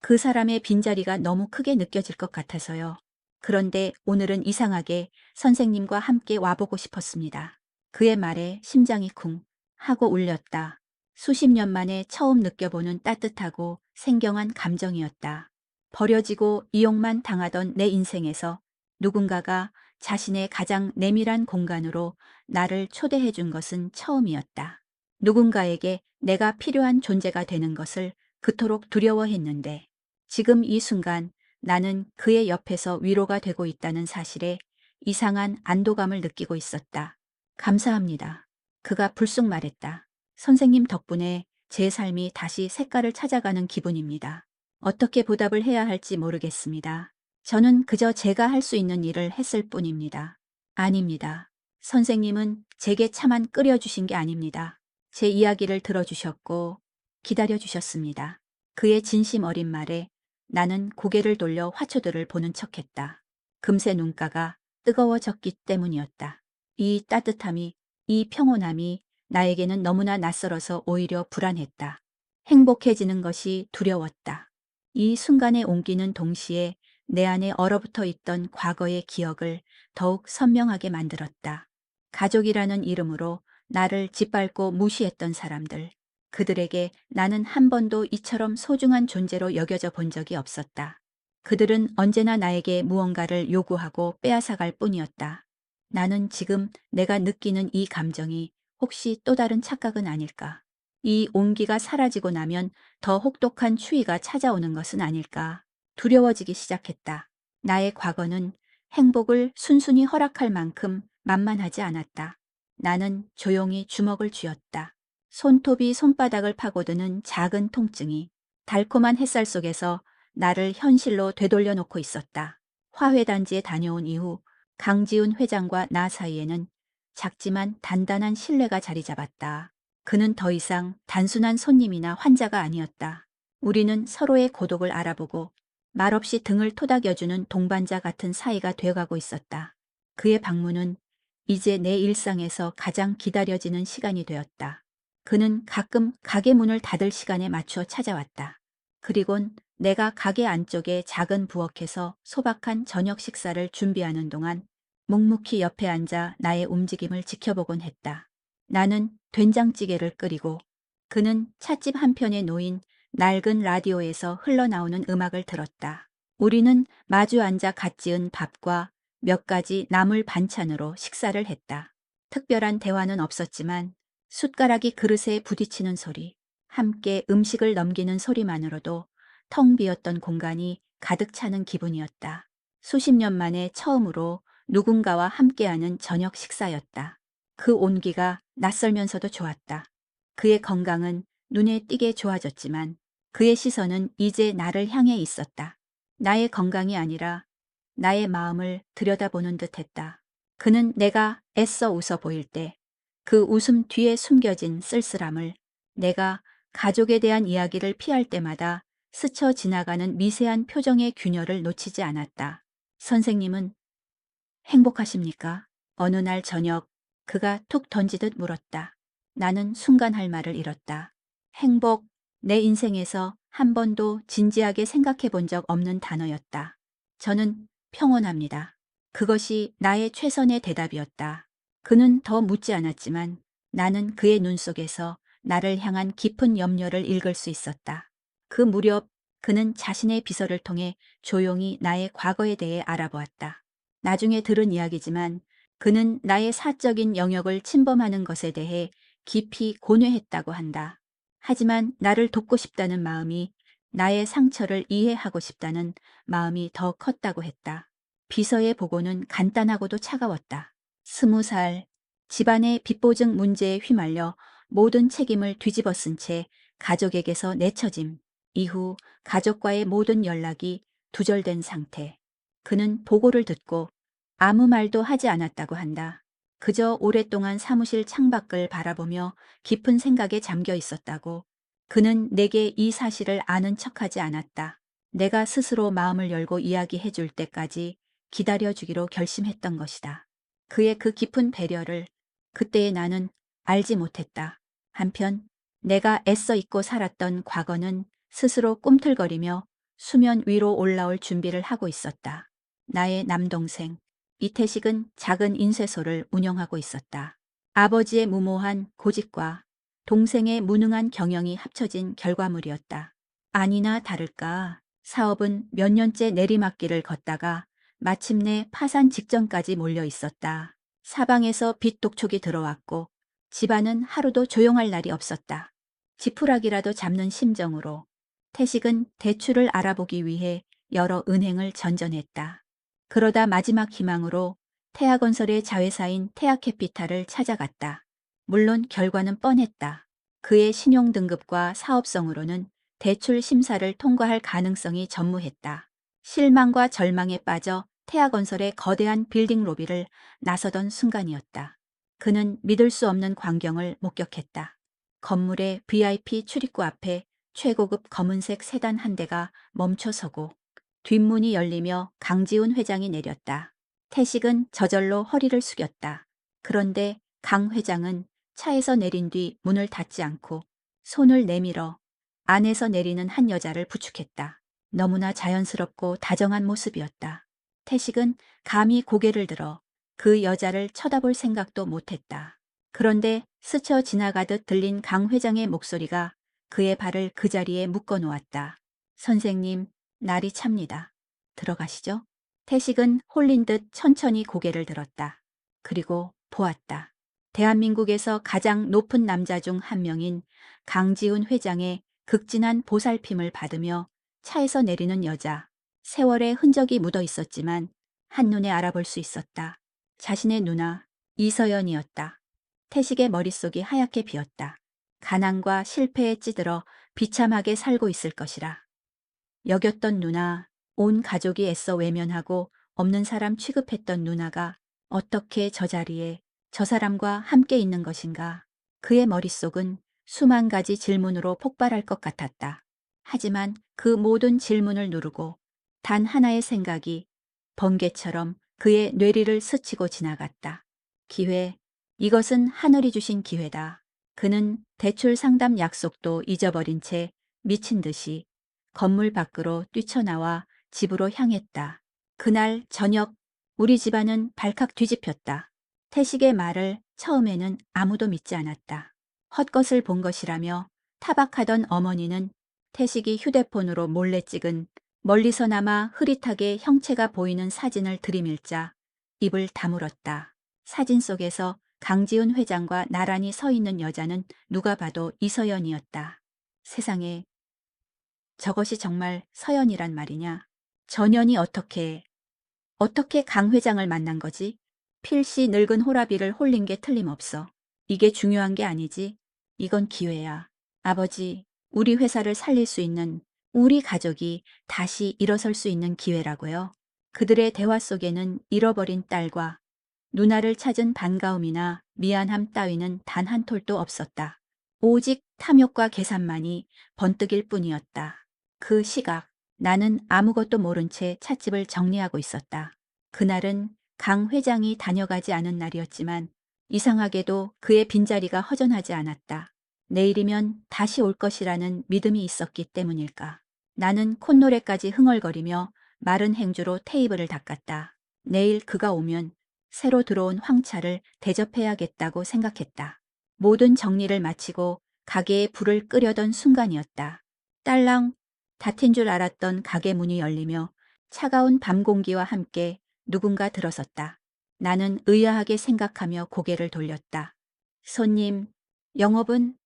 A: 그 사람의 빈자리가 너무 크게 느껴질 것 같아서요. 그런데 오늘은 이상하게 선생님과 함께 와보고 싶었습니다. 그의 말에 심장이 쿵 하고 울렸다. 수십 년 만에 처음 느껴보는 따뜻하고 생경한 감정이었다. 버려지고 이용만 당하던 내 인생에서 누군가가 자신의 가장 내밀한 공간으로 나를 초대해 준 것은 처음이었다. 누군가에게 내가 필요한 존재가 되는 것을 그토록 두려워했는데 지금 이 순간 나는 그의 옆에서 위로가 되고 있다는 사실에 이상한 안도감을 느끼고 있었다. 감사합니다. 그가 불쑥 말했다. 선생님 덕분에 제 삶이 다시 색깔을 찾아가는 기분입니다. 어떻게 보답을 해야 할지 모르겠습니다. 저는 그저 제가 할 수 있는 일을 했을 뿐입니다. 아닙니다. 선생님은 제게 차만 끓여주신 게 아닙니다. 제 이야기를 들어주셨고 기다려주셨습니다. 그의 진심 어린 말에 나는 고개를 돌려 화초들을 보는 척했다. 금세 눈가가 뜨거워졌기 때문이었다. 이 따뜻함이, 이 평온함이 나에게는 너무나 낯설어서 오히려 불안했다. 행복해지는 것이 두려웠다. 이 순간의 온기는 동시에 내 안에 얼어붙어 있던 과거의 기억을 더욱 선명하게 만들었다. 가족이라는 이름으로 나를 짓밟고 무시했던 사람들. 그들에게 나는 한 번도 이처럼 소중한 존재로 여겨져 본 적이 없었다. 그들은 언제나 나에게 무언가를 요구하고 빼앗아갈 뿐이었다. 나는 지금 내가 느끼는 이 감정이 혹시 또 다른 착각은 아닐까? 이 온기가 사라지고 나면 더 혹독한 추위가 찾아오는 것은 아닐까? 두려워지기 시작했다. 나의 과거는 행복을 순순히 허락할 만큼 만만하지 않았다. 나는 조용히 주먹을 쥐었다. 손톱이 손바닥을 파고드는 작은 통증이 달콤한 햇살 속에서 나를 현실로 되돌려 놓고 있었다. 화훼단지에 다녀온 이후 강지훈 회장과 나 사이에는 작지만 단단한 신뢰가 자리 잡았다. 그는 더 이상 단순한 손님이나 환자가 아니었다. 우리는 서로의 고독을 알아보고 말없이 등을 토닥여주는 동반자 같은 사이가 되어가고 있었다. 그의 방문은 이제 내 일상에서 가장 기다려지는 시간이 되었다. 그는 가끔 가게 문을 닫을 시간에 맞추어 찾아왔다. 그리곤 내가 가게 안쪽의 작은 부엌에서 소박한 저녁 식사를 준비하는 동안 묵묵히 옆에 앉아 나의 움직임을 지켜보곤 했다. 나는 된장찌개를 끓이고 그는 찻집 한편에 놓인 낡은 라디오에서 흘러나오는 음악을 들었다. 우리는 마주 앉아 갓 지은 밥과 몇 가지 나물 반찬으로 식사를 했다. 특별한 대화는 없었지만 숟가락이 그릇에 부딪히는 소리, 함께 음식을 넘기는 소리만으로도 텅 비었던 공간이 가득 차는 기분이었다. 수십 년 만에 처음으로 누군가와 함께하는 저녁 식사였다. 그 온기가 낯설면서도 좋았다. 그의 건강은 눈에 띄게 좋아졌지만 그의 시선은 이제 나를 향해 있었다. 나의 건강이 아니라 나의 마음을 들여다보는 듯했다. 그는 내가 애써 웃어 보일 때 그 웃음 뒤에 숨겨진 쓸쓸함을, 내가 가족에 대한 이야기를 피할 때마다 스쳐 지나가는 미세한 표정의 균열을 놓치지 않았다. 선생님은 행복하십니까? 어느 날 저녁 그가 툭 던지듯 물었다. 나는 순간 할 말을 잃었다. 행복, 내 인생에서 한 번도 진지하게 생각해 본 적 없는 단어였다. 저는 평온합니다. 그것이 나의 최선의 대답이었다. 그는 더 묻지 않았지만 나는 그의 눈 속에서 나를 향한 깊은 염려를 읽을 수 있었다. 그 무렵 그는 자신의 비서를 통해 조용히 나의 과거에 대해 알아보았다. 나중에 들은 이야기지만 그는 나의 사적인 영역을 침범하는 것에 대해 깊이 고뇌했다고 한다. 하지만 나를 돕고 싶다는 마음이, 나의 상처를 이해하고 싶다는 마음이 더 컸다고 했다. 비서의 보고는 간단하고도 차가웠다. 20살, 집안의 빚보증 문제에 휘말려 모든 책임을 뒤집어 쓴 채 가족에게서 내쳐짐. 이후 가족과의 모든 연락이 두절된 상태. 그는 보고를 듣고 아무 말도 하지 않았다고 한다. 그저 오랫동안 사무실 창밖을 바라보며 깊은 생각에 잠겨 있었다고. 그는 내게 이 사실을 아는 척하지 않았다. 내가 스스로 마음을 열고 이야기해 줄 때까지 기다려주기로 결심했던 것이다. 그의 그 깊은 배려를 그때의 나는 알지 못했다. 한편 내가 애써 잊고 살았던 과거는 스스로 꿈틀거리며 수면 위로 올라올 준비를 하고 있었다. 나의 남동생 이태식은 작은 인쇄소를 운영하고 있었다. 아버지의 무모한 고집과 동생의 무능한 경영이 합쳐진 결과물이었다. 아니나 다를까 사업은 몇 년째 내리막길을 걷다가 마침내 파산 직전까지 몰려 있었다. 사방에서 빚 독촉이 들어왔고 집안은 하루도 조용할 날이 없었다. 지푸라기라도 잡는 심정으로 태식은 대출을 알아보기 위해 여러 은행을 전전했다. 그러다 마지막 희망으로 태아건설의 자회사인 태아캐피탈을 찾아갔다. 물론 결과는 뻔했다. 그의 신용등급과 사업성으로는 대출 심사를 통과할 가능성이 전무했다. 실망과 절망에 빠져 태아건설의 거대한 빌딩 로비를 나서던 순간이었다. 그는 믿을 수 없는 광경을 목격했다. 건물의 VIP 출입구 앞에 최고급 검은색 세단 한 대가 멈춰서고 뒷문이 열리며 강지훈 회장이 내렸다. 태식은 저절로 허리를 숙였다. 그런데 강 회장은 차에서 내린 뒤 문을 닫지 않고 손을 내밀어 안에서 내리는 한 여자를 부축했다. 너무나 자연스럽고 다정한 모습이었다. 태식은 감히 고개를 들어 그 여자를 쳐다볼 생각도 못했다. 그런데 스쳐 지나가듯 들린 강 회장의 목소리가 그의 발을 그 자리에 묶어 놓았다. 선생님, 날이 찹니다. 들어가시죠. 태식은 홀린 듯 천천히 고개를 들었다. 그리고 보았다. 대한민국에서 가장 높은 남자 중 한 명인 강지훈 회장의 극진한 보살핌을 받으며 차에서 내리는 여자. 세월의 흔적이 묻어 있었지만 한눈에 알아볼 수 있었다. 자신의 누나 이서연이었다. 태식의 머릿속이 하얗게 비었다. 가난과 실패에 찌들어 비참하게 살고 있을 것이라. 여겼던 누나, 온 가족이 애써 외면하고 없는 사람 취급했던 누나가 어떻게 저 자리에 저 사람과 함께 있는 것인가. 그의 머릿속은 수만 가지 질문으로 폭발할 것 같았다. 하지만 그 모든 질문을 누르고 단 하나의 생각이 번개처럼 그의 뇌리를 스치고 지나갔다. 기회, 이것은 하늘이 주신 기회다. 그는 대출 상담 약속도 잊어버린 채 미친 듯이 건물 밖으로 뛰쳐나와 집으로 향했다. 그날 저녁 우리 집안은 발칵 뒤집혔다. 태식의 말을 처음에는 아무도 믿지 않았다. 헛것을 본 것이라며 타박하던 어머니는 태식이 휴대폰으로 몰래 찍은 멀리서나마 흐릿하게 형체가 보이는 사진을 들이밀자 입을 다물었다. 사진 속에서 강지훈 회장과 나란히 서 있는 여자는 누가 봐도 이서연이었다. 세상에, 저것이 정말 서연이란 말이냐. 전연이 어떻게 강 회장을 만난 거지? 필시 늙은 호라비를 홀린 게 틀림없어. 이게 중요한 게 아니지. 이건 기회야. 아버지, 우리 회사를 살릴 수 있는, 우리 가족이 다시 일어설 수 있는 기회라고요. 그들의 대화 속에는 잃어버린 딸과 누나를 찾은 반가움이나 미안함 따위는 단 한 톨도 없었다. 오직 탐욕과 계산만이 번뜩일 뿐이었다. 그 시각, 나는 아무것도 모른 채 찻집을 정리하고 있었다. 그날은 강 회장이 다녀가지 않은 날이었지만 이상하게도 그의 빈자리가 허전하지 않았다. 내일이면 다시 올 것이라는 믿음이 있었기 때문일까. 나는 콧노래까지 흥얼거리며 마른 행주로 테이블을 닦았다. 내일 그가 오면 새로 들어온 황차를 대접해야겠다고 생각했다. 모든 정리를 마치고 가게에 불을 끄려던 순간이었다. 딸랑 닫힌 줄 알았던 가게 문이 열리며 차가운 밤 공기와 함께 누군가 들어섰다. 나는 의아하게 생각하며 고개를 돌렸다. 손님, 영업은?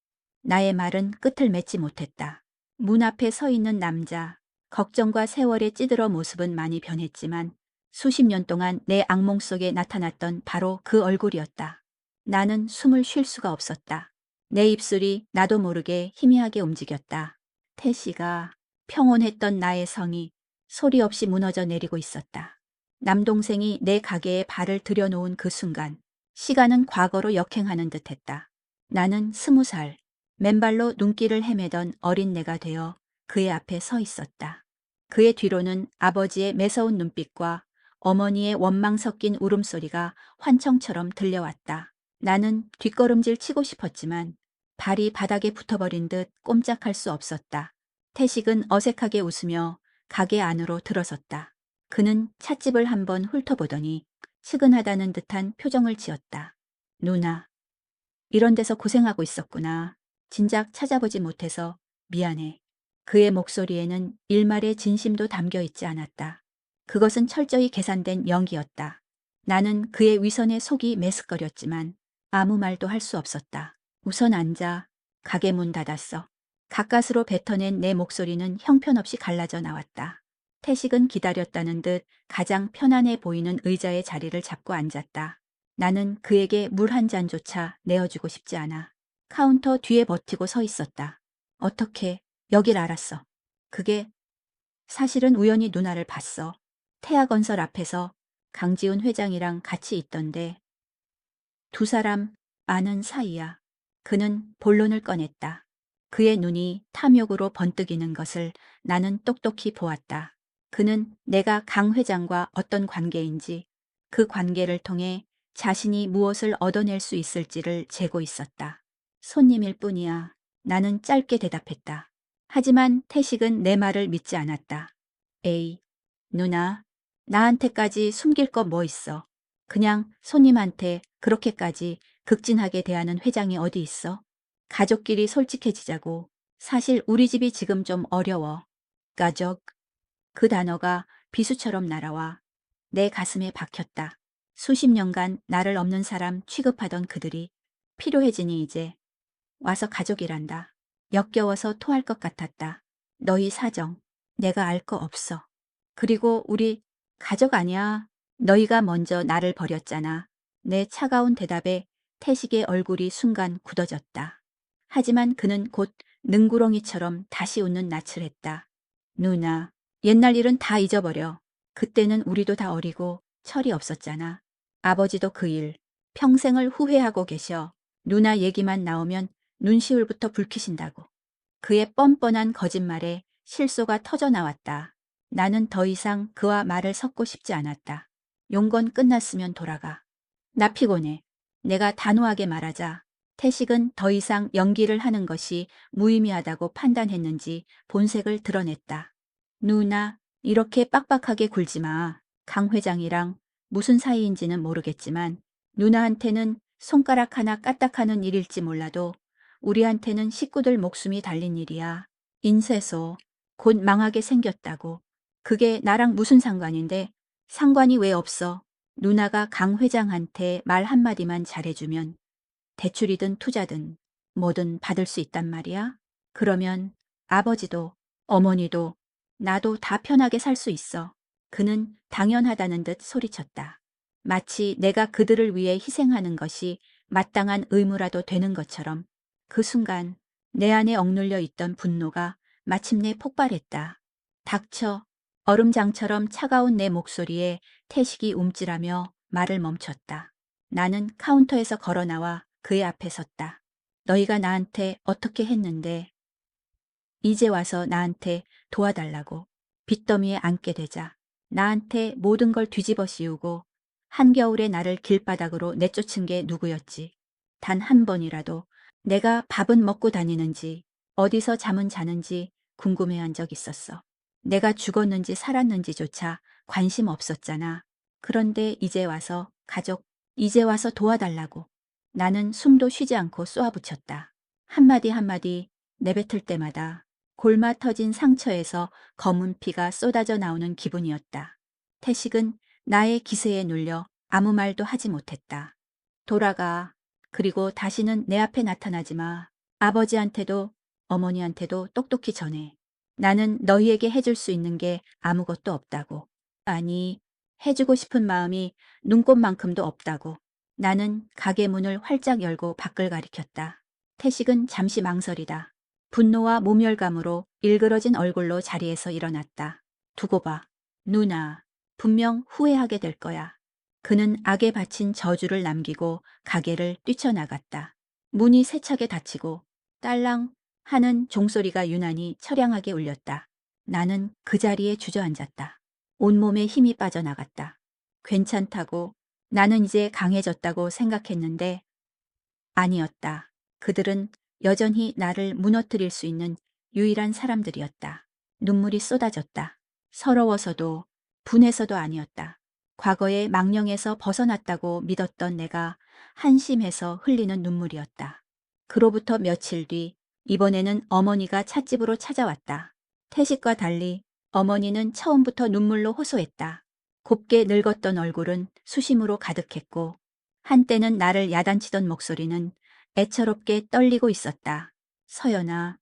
A: 나의 말은 끝을 맺지 못했다. 문 앞에 서 있는 남자, 걱정과 세월의 찌들어 모습은 많이 변했지만 수십 년 동안 내 악몽 속에 나타났던 바로 그 얼굴이었다. 나는 숨을 쉴 수가 없었다. 내 입술이 나도 모르게 희미하게 움직였다. 태시가 평온했던 나의 성이 소리 없이 무너져 내리고 있었다. 남동생이 내 가게에 발을 들여놓은 그 순간 시간은 과거로 역행하는 듯했다. 나는 20살, 맨발로 눈길을 헤매던 어린 내가 되어 그의 앞에 서 있었다. 그의 뒤로는 아버지의 매서운 눈빛과 어머니의 원망 섞인 울음소리가 환청처럼 들려왔다. 나는 뒷걸음질 치고 싶었지만 발이 바닥에 붙어버린 듯 꼼짝할 수 없었다. 태식은 어색하게 웃으며 가게 안으로 들어섰다. 그는 찻집을 한번 훑어보더니 측은하다는 듯한 표정을 지었다. 누나, 이런 데서 고생하고 있었구나. 진작 찾아보지 못해서 미안해. 그의 목소리에는 일말의 진심도 담겨 있지 않았다. 그것은 철저히 계산된 연기였다. 나는 그의 위선에 속이 메스꺼렸지만 아무 말도 할 수 없었다. 우선 앉아. 가게 문 닫았어. 가까스로 뱉어낸 내 목소리는 형편없이 갈라져 나왔다. 태식은 기다렸다는 듯 가장 편안해 보이는 의자의 자리를 잡고 앉았다. 나는 그에게 물 한 잔조차 내어주고 싶지 않아. 카운터 뒤에 버티고 서 있었다. 어떻게 여길 알았어? 그게 사실은 우연히 누나를 봤어. 태아건설 앞에서 강지훈 회장이랑 같이 있던데 두 사람 아는 사이야. 그는 본론을 꺼냈다. 그의 눈이 탐욕으로 번뜩이는 것을 나는 똑똑히 보았다. 그는 내가 강 회장과 어떤 관계인지 그 관계를 통해 자신이 무엇을 얻어낼 수 있을지를 재고 있었다. 손님일 뿐이야. 나는 짧게 대답했다. 하지만 태식은 내 말을 믿지 않았다. 에이, 누나, 나한테까지 숨길 거 뭐 있어. 그냥 손님한테 그렇게까지 극진하게 대하는 회장이 어디 있어? 가족끼리 솔직해지자고. 사실 우리 집이 지금 좀 어려워. 가족. 그 단어가 비수처럼 날아와 내 가슴에 박혔다. 수십 년간 나를 없는 사람 취급하던 그들이 필요해지니 이제 와서 가족이란다. 역겨워서 토할 것 같았다. 너희 사정 내가 알 거 없어. 그리고 우리 가족 아니야. 너희가 먼저 나를 버렸잖아. 내 차가운 대답에 태식의 얼굴이 순간 굳어졌다. 하지만 그는 곧 능구렁이처럼 다시 웃는 낯을 했다. 누나, 옛날 일은 다 잊어버려. 그때는 우리도 다 어리고 철이 없었잖아. 아버지도 그 일 평생을 후회하고 계셔. 누나 얘기만 나오면 눈시울부터 불키신다고. 그의 뻔뻔한 거짓말에 실소가 터져 나왔다. 나는 더 이상 그와 말을 섞고 싶지 않았다. 용건 끝났으면 돌아가. 나 피곤해. 내가 단호하게 말하자. 태식은 더 이상 연기를 하는 것이 무의미하다고 판단했는지 본색을 드러냈다. 누나, 이렇게 빡빡하게 굴지 마. 강 회장이랑 무슨 사이인지는 모르겠지만 누나한테는 손가락 하나 까딱하는 일일지 몰라도 우리한테는 식구들 목숨이 달린 일이야. 인쇄소 곧 망하게 생겼다고. 그게 나랑 무슨 상관인데? 상관이 왜 없어? 누나가 강 회장한테 말 한마디만 잘해주면 대출이든 투자든 뭐든 받을 수 있단 말이야. 그러면 아버지도 어머니도 나도 다 편하게 살 수 있어. 그는 당연하다는 듯 소리쳤다. 마치 내가 그들을 위해 희생하는 것이 마땅한 의무라도 되는 것처럼 그 순간 내 안에 억눌려 있던 분노가 마침내 폭발했다. 닥쳐. 얼음장처럼 차가운 내 목소리에 태식이 움찔하며 말을 멈췄다. 나는 카운터에서 걸어 나와 그의 앞에 섰다. 너희가 나한테 어떻게 했는데 이제 와서 나한테 도와달라고 빚더미에 앉게 되자 나한테 모든 걸 뒤집어 씌우고 한겨울에 나를 길바닥으로 내쫓은 게 누구였지. 단 한 번이라도 내가 밥은 먹고 다니는지, 어디서 잠은 자는지 궁금해한 적 있었어. 내가 죽었는지 살았는지조차 관심 없었잖아. 그런데 이제 와서 이제 와서 도와달라고. 나는 숨도 쉬지 않고 쏘아붙였다. 한마디 한마디 내뱉을 때마다 골마 터진 상처에서 검은 피가 쏟아져 나오는 기분이었다. 태식은 나의 기세에 눌려 아무 말도 하지 못했다. 돌아가. 그리고 다시는 내 앞에 나타나지 마. 아버지한테도 어머니한테도 똑똑히 전해. 나는 너희에게 해줄 수 있는 게 아무것도 없다고. 아니, 해주고 싶은 마음이 눈꽃만큼도 없다고. 나는 가게 문을 활짝 열고 밖을 가리켰다. 태식은 잠시 망설이다. 분노와 모멸감으로 일그러진 얼굴로 자리에서 일어났다. 두고 봐. 누나, 분명 후회하게 될 거야. 그는 악에 바친 저주를 남기고 가게를 뛰쳐나갔다. 문이 세차게 닫히고 딸랑 하는 종소리가 유난히 처량하게 울렸다. 나는 그 자리에 주저앉았다. 온몸에 힘이 빠져나갔다. 괜찮다고, 나는 이제 강해졌다고 생각했는데 아니었다. 그들은 여전히 나를 무너뜨릴 수 있는 유일한 사람들이었다. 눈물이 쏟아졌다. 서러워서도 분해서도 아니었다. 과거의 망령에서 벗어났다고 믿었던 내가 한심해서 흘리는 눈물이었다. 그로부터 며칠 뒤 이번에는 어머니가 찻집으로 찾아왔다. 태식과 달리 어머니는 처음부터 눈물로 호소했다. 곱게 늙었던 얼굴은 수심으로 가득했고 한때는 나를 야단치던 목소리는 애처롭게 떨리고 있었다. 서연아,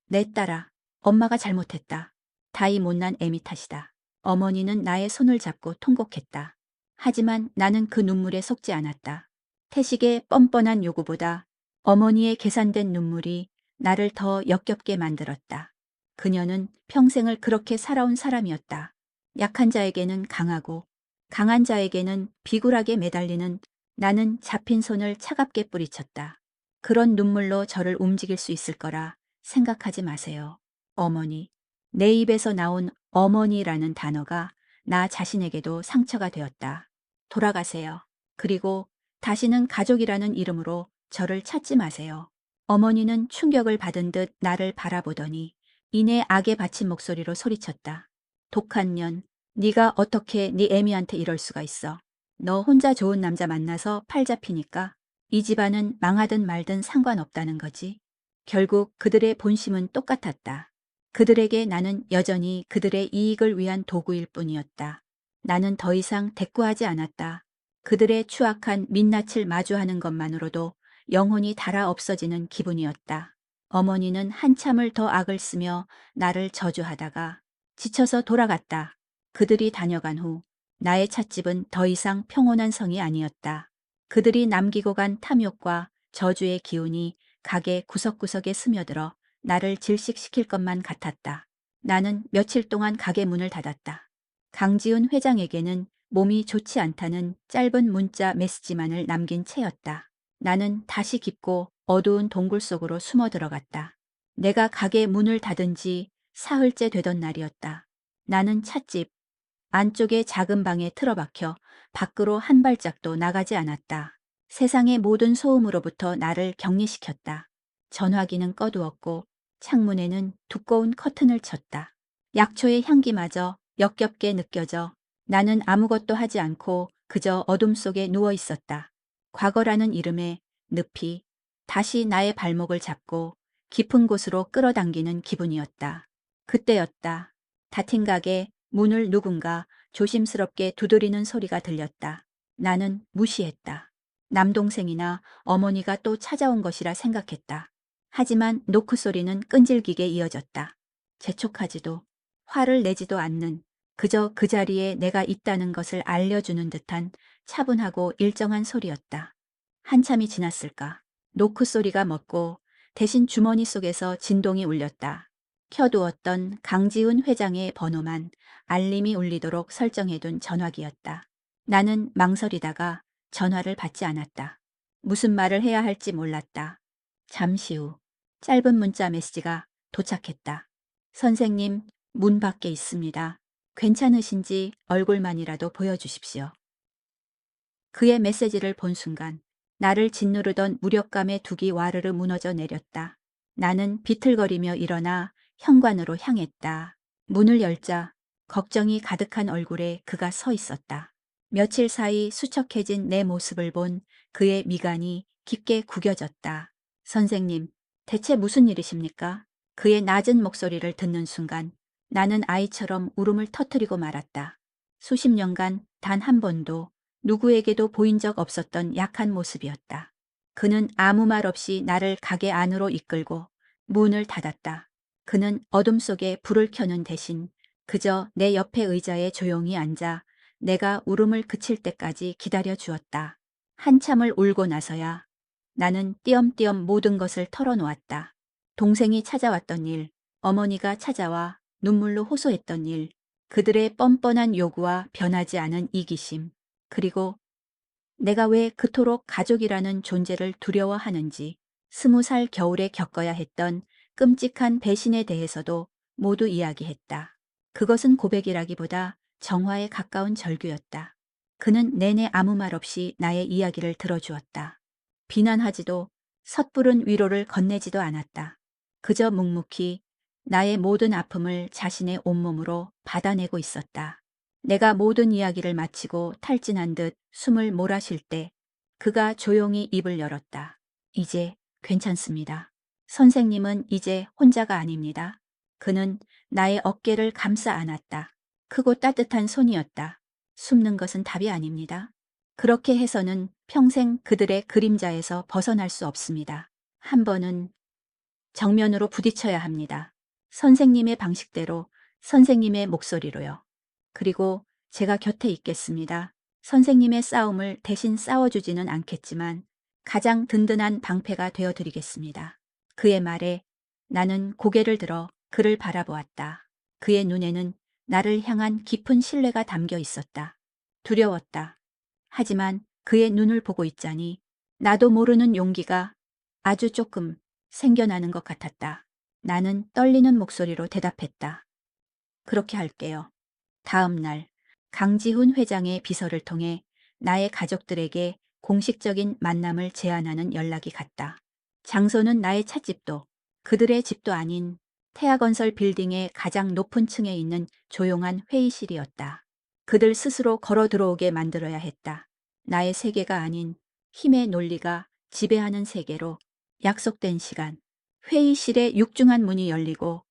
A: 내 딸아, 엄마가 잘못했다. 다이 못난 애미 탓이다. 어머니는 나의 손을 잡고 통곡했다. 하지만 나는 그 눈물에 속지 않았다. 태식의 뻔뻔한 요구보다 어머니의 계산된 눈물이 나를 더 역겹게 만들었다. 그녀는 평생을 그렇게 살아온 사람이었다. 약한 자에게는 강하고 강한 자에게는 비굴하게 매달리는 나는 잡힌 손을 차갑게 뿌리쳤다. 그런 눈물로 저를 움직일 수 있을 거라 생각하지 마세요. 어머니. 내 입에서 나온 어머니라는 단어가 나 자신에게도 상처가 되었다. 돌아가세요. 그리고 다시는 가족이라는 이름으로 저를 찾지 마세요. 어머니는 충격을 받은 듯 나를 바라보더니 이내 악에 바친 목소리로 소리쳤다. 독한 년, 네가 어떻게 네 애미한테 이럴 수가 있어. 너 혼자 좋은 남자 만나서 팔 잡히니까 이 집안은 망하든 말든 상관없다는 거지. 결국 그들의 본심은 똑같았다. 그들에게 나는 여전히 그들의 이익을 위한 도구일 뿐이었다. 나는 더 이상 대꾸하지 않았다. 그들의 추악한 민낯을 마주하는 것만으로도 영혼이 달아 없어지는 기분이었다. 어머니는 한참을 더 악을 쓰며 나를 저주하다가 지쳐서 돌아갔다. 그들이 다녀간 후 나의 찻집은 더 이상 평온한 성이 아니었다. 그들이 남기고 간 탐욕과 저주의 기운이 가게 구석구석에 스며들어 나를 질식시킬 것만 같았다. 나는 며칠 동안 가게 문을 닫았다. 강지훈 회장에게는 몸이 좋지 않다는 짧은 문자 메시지만을 남긴 채였다. 나는 다시 깊고 어두운 동굴 속으로 숨어 들어갔다. 내가 가게 문을 닫은 지 사흘째 되던 날이었다. 나는 찻집 안쪽의 작은 방에 틀어박혀 밖으로 한 발짝도 나가지 않았다. 세상의 모든 소음으로부터 나를 격리시켰다. 전화기는 꺼두었고 창문에는 두꺼운 커튼을 쳤다. 약초의 향기마저 역겹게 느껴져 나는 아무것도 하지 않고 그저 어둠 속에 누워 있었다. 과거라는 이름의 늪이 다시 나의 발목을 잡고 깊은 곳으로 끌어당기는 기분이었다. 그때였다. 닫힌 가게 문을 누군가 조심스럽게 두드리는 소리가 들렸다. 나는 무시했다. 남동생이나 어머니가 또 찾아온 것이라 생각했다. 하지만 노크 소리는 끈질기게 이어졌다. 재촉하지도 화를 내지도 않는 그저 그 자리에 내가 있다는 것을 알려주는 듯한 차분하고 일정한 소리였다. 한참이 지났을까. 노크 소리가 멎고 대신 주머니 속에서 진동이 울렸다. 켜두었던 강지훈 회장의 번호만 알림이 울리도록 설정해둔 전화기였다. 나는 망설이다가 전화를 받지 않았다. 무슨 말을 해야 할지 몰랐다. 잠시 후 짧은 문자 메시지가 도착했다. 선생님, 문 밖에 있습니다. 괜찮으신지 얼굴만이라도 보여주십시오. 그의 메시지를 본 순간 나를 짓누르던 무력감의 둑이 와르르 무너져 내렸다. 나는 비틀거리며 일어나 현관으로 향했다. 문을 열자 걱정이 가득한 얼굴에 그가 서 있었다. 며칠 사이 수척해진 내 모습을 본 그의 미간이 깊게 구겨졌다. 선생님, 대체 무슨 일이십니까? 그의 낮은 목소리를 듣는 순간 나는 아이처럼 울음을 터뜨리고 말았다. 수십 년간 단 한 번도 누구에게도 보인 적 없었던 약한 모습이었다. 그는 아무 말 없이 나를 가게 안으로 이끌고 문을 닫았다. 그는 어둠 속에 불을 켜는 대신 그저 내 옆에 의자에 조용히 앉아 내가 울음을 그칠 때까지 기다려 주었다. 한참을 울고 나서야 나는 띄엄띄엄 모든 것을 털어놓았다. 동생이 찾아왔던 일, 어머니가 찾아와 눈물로 호소했던 일, 그들의 뻔뻔한 요구와 변하지 않은 이기심, 그리고 내가 왜 그토록 가족이라는 존재를 두려워하는지, 20살 겨울에 겪어야 했던 끔찍한 배신에 대해서도 모두 이야기했다. 그것은 고백이라기보다 정화에 가까운 절규였다. 그는 내내 아무 말 없이 나의 이야기를 들어주었다. 비난하지도 섣부른 위로를 건네지도 않았다. 그저 묵묵히 나의 모든 아픔을 자신의 온몸으로 받아내고 있었다. 내가 모든 이야기를 마치고 탈진한 듯 숨을 몰아쉴 때 그가 조용히 입을 열었다. 이제 괜찮습니다. 선생님은 이제 혼자가 아닙니다. 그는 나의 어깨를 감싸 안았다. 크고 따뜻한 손이었다. 숨는 것은 답이 아닙니다. 그렇게 해서는 평생 그들의 그림자에서 벗어날 수 없습니다. 한 번은 정면으로 부딪혀야 합니다. 선생님의 방식대로, 선생님의 목소리로요. 그리고 제가 곁에 있겠습니다. 선생님의 싸움을 대신 싸워주지는 않겠지만 가장 든든한 방패가 되어드리겠습니다. 그의 말에 나는 고개를 들어 그를 바라보았다. 그의 눈에는 나를 향한 깊은 신뢰가 담겨 있었다. 두려웠다. 하지만 그의 눈을 보고 있자니 나도 모르는 용기가 아주 조금 생겨나는 것 같았다. 나는 떨리는 목소리로 대답했다. 그렇게 할게요. 다음 날 강지훈 회장의 비서를 통해 나의 가족들에게 공식적인 만남을 제안하는 연락이 갔다. 장소는 나의 찻집도 그들의 집도 아닌 태아건설 빌딩의 가장 높은 층에 있는 조용한 회의실이었다. 그들 스스로 걸어 들어오게 만들어야 했다. 나의 세계가 아닌 힘의 논리가 지배하는 세계로. 약속된 시간. 회의실의 육중한 문이 열리고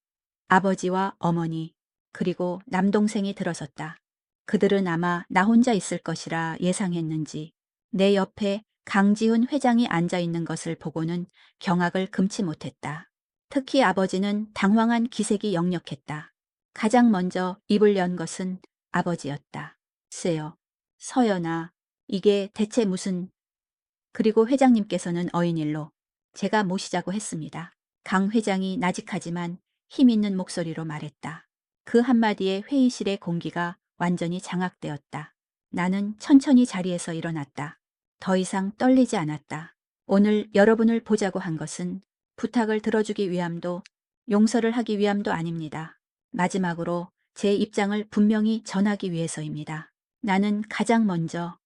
A: 아버지와 어머니 그리고 남동생이 들어섰다. 그들은 아마 나 혼자 있을 것이라 예상했는지 내 옆에 강지훈 회장이 앉아 있는 것을 보고는 경악을 금치 못했다. 특히 아버지는 당황한 기색이 역력했다. 가장 먼저 입을 연 것은 아버지였다. 글쎄요, 서연아, 이게 대체 무슨... 그리고 회장님께서는 어인일로 제가 모시자고 했습니다. 강 회장이 나직하지만 힘 있는 목소리로 말했다. 그 한마디에 회의실의 공기가 완전히 장악되었다. 나는 천천히 자리에서 일어났다. 더 이상 떨리지 않았다. 오늘 여러분을 보자고 한 것은 부탁을 들어주기 위함도 용서를 하기 위함도 아닙니다. 마지막으로 제 입장을 분명히 전하기 위해서입니다. 나는 가장 먼저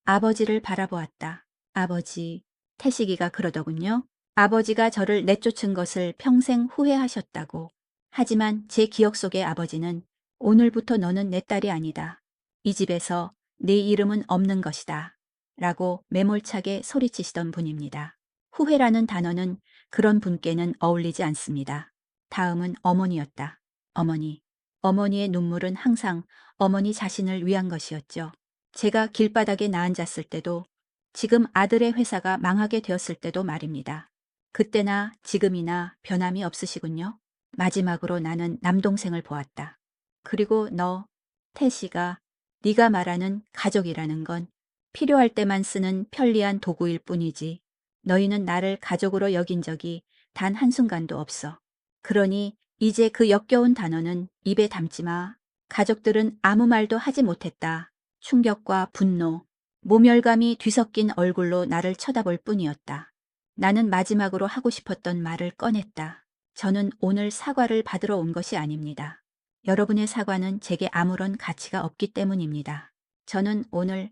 A: 아버지를 바라보았다. 아버지, 태식이가 그러더군요. 아버지가 저를 내쫓은 것을 평생 후회하셨다고. 하지만 제 기억 속의 아버지는 오늘부터 너는 내 딸이 아니다. 이 집에서 네 이름은 없는 것이다. 라고 매몰차게 소리치시던 분입니다. 후회라는 단어는 그런 분께는 어울리지 않습니다. 다음은 어머니였다. 어머니. 어머니의 눈물은 항상 어머니 자신을 위한 것이었죠. 제가 길바닥에 나앉았을 때도 지금 아들의 회사가 망하게 되었을 때도 말입니다. 그때나 지금이나 변함이 없으시군요. 마지막으로 나는 남동생을 보았다. 그리고 너, 태시가 네가 말하는 가족이라는 건 필요할 때만 쓰는 편리한 도구일 뿐이지 너희는 나를 가족으로 여긴 적이 단 한순간도 없어. 그러니 이제 그 역겨운 단어는 입에 담지 마. 가족들은 아무 말도 하지 못했다. 충격과 분노, 모멸감이 뒤섞인 얼굴로 나를 쳐다볼 뿐이었다. 나는 마지막으로 하고 싶었던 말을 꺼냈다. 저는 오늘 사과를 받으러 온 것이 아닙니다. 여러분의 사과는 제게 아무런 가치가 없기 때문입니다. 저는 오늘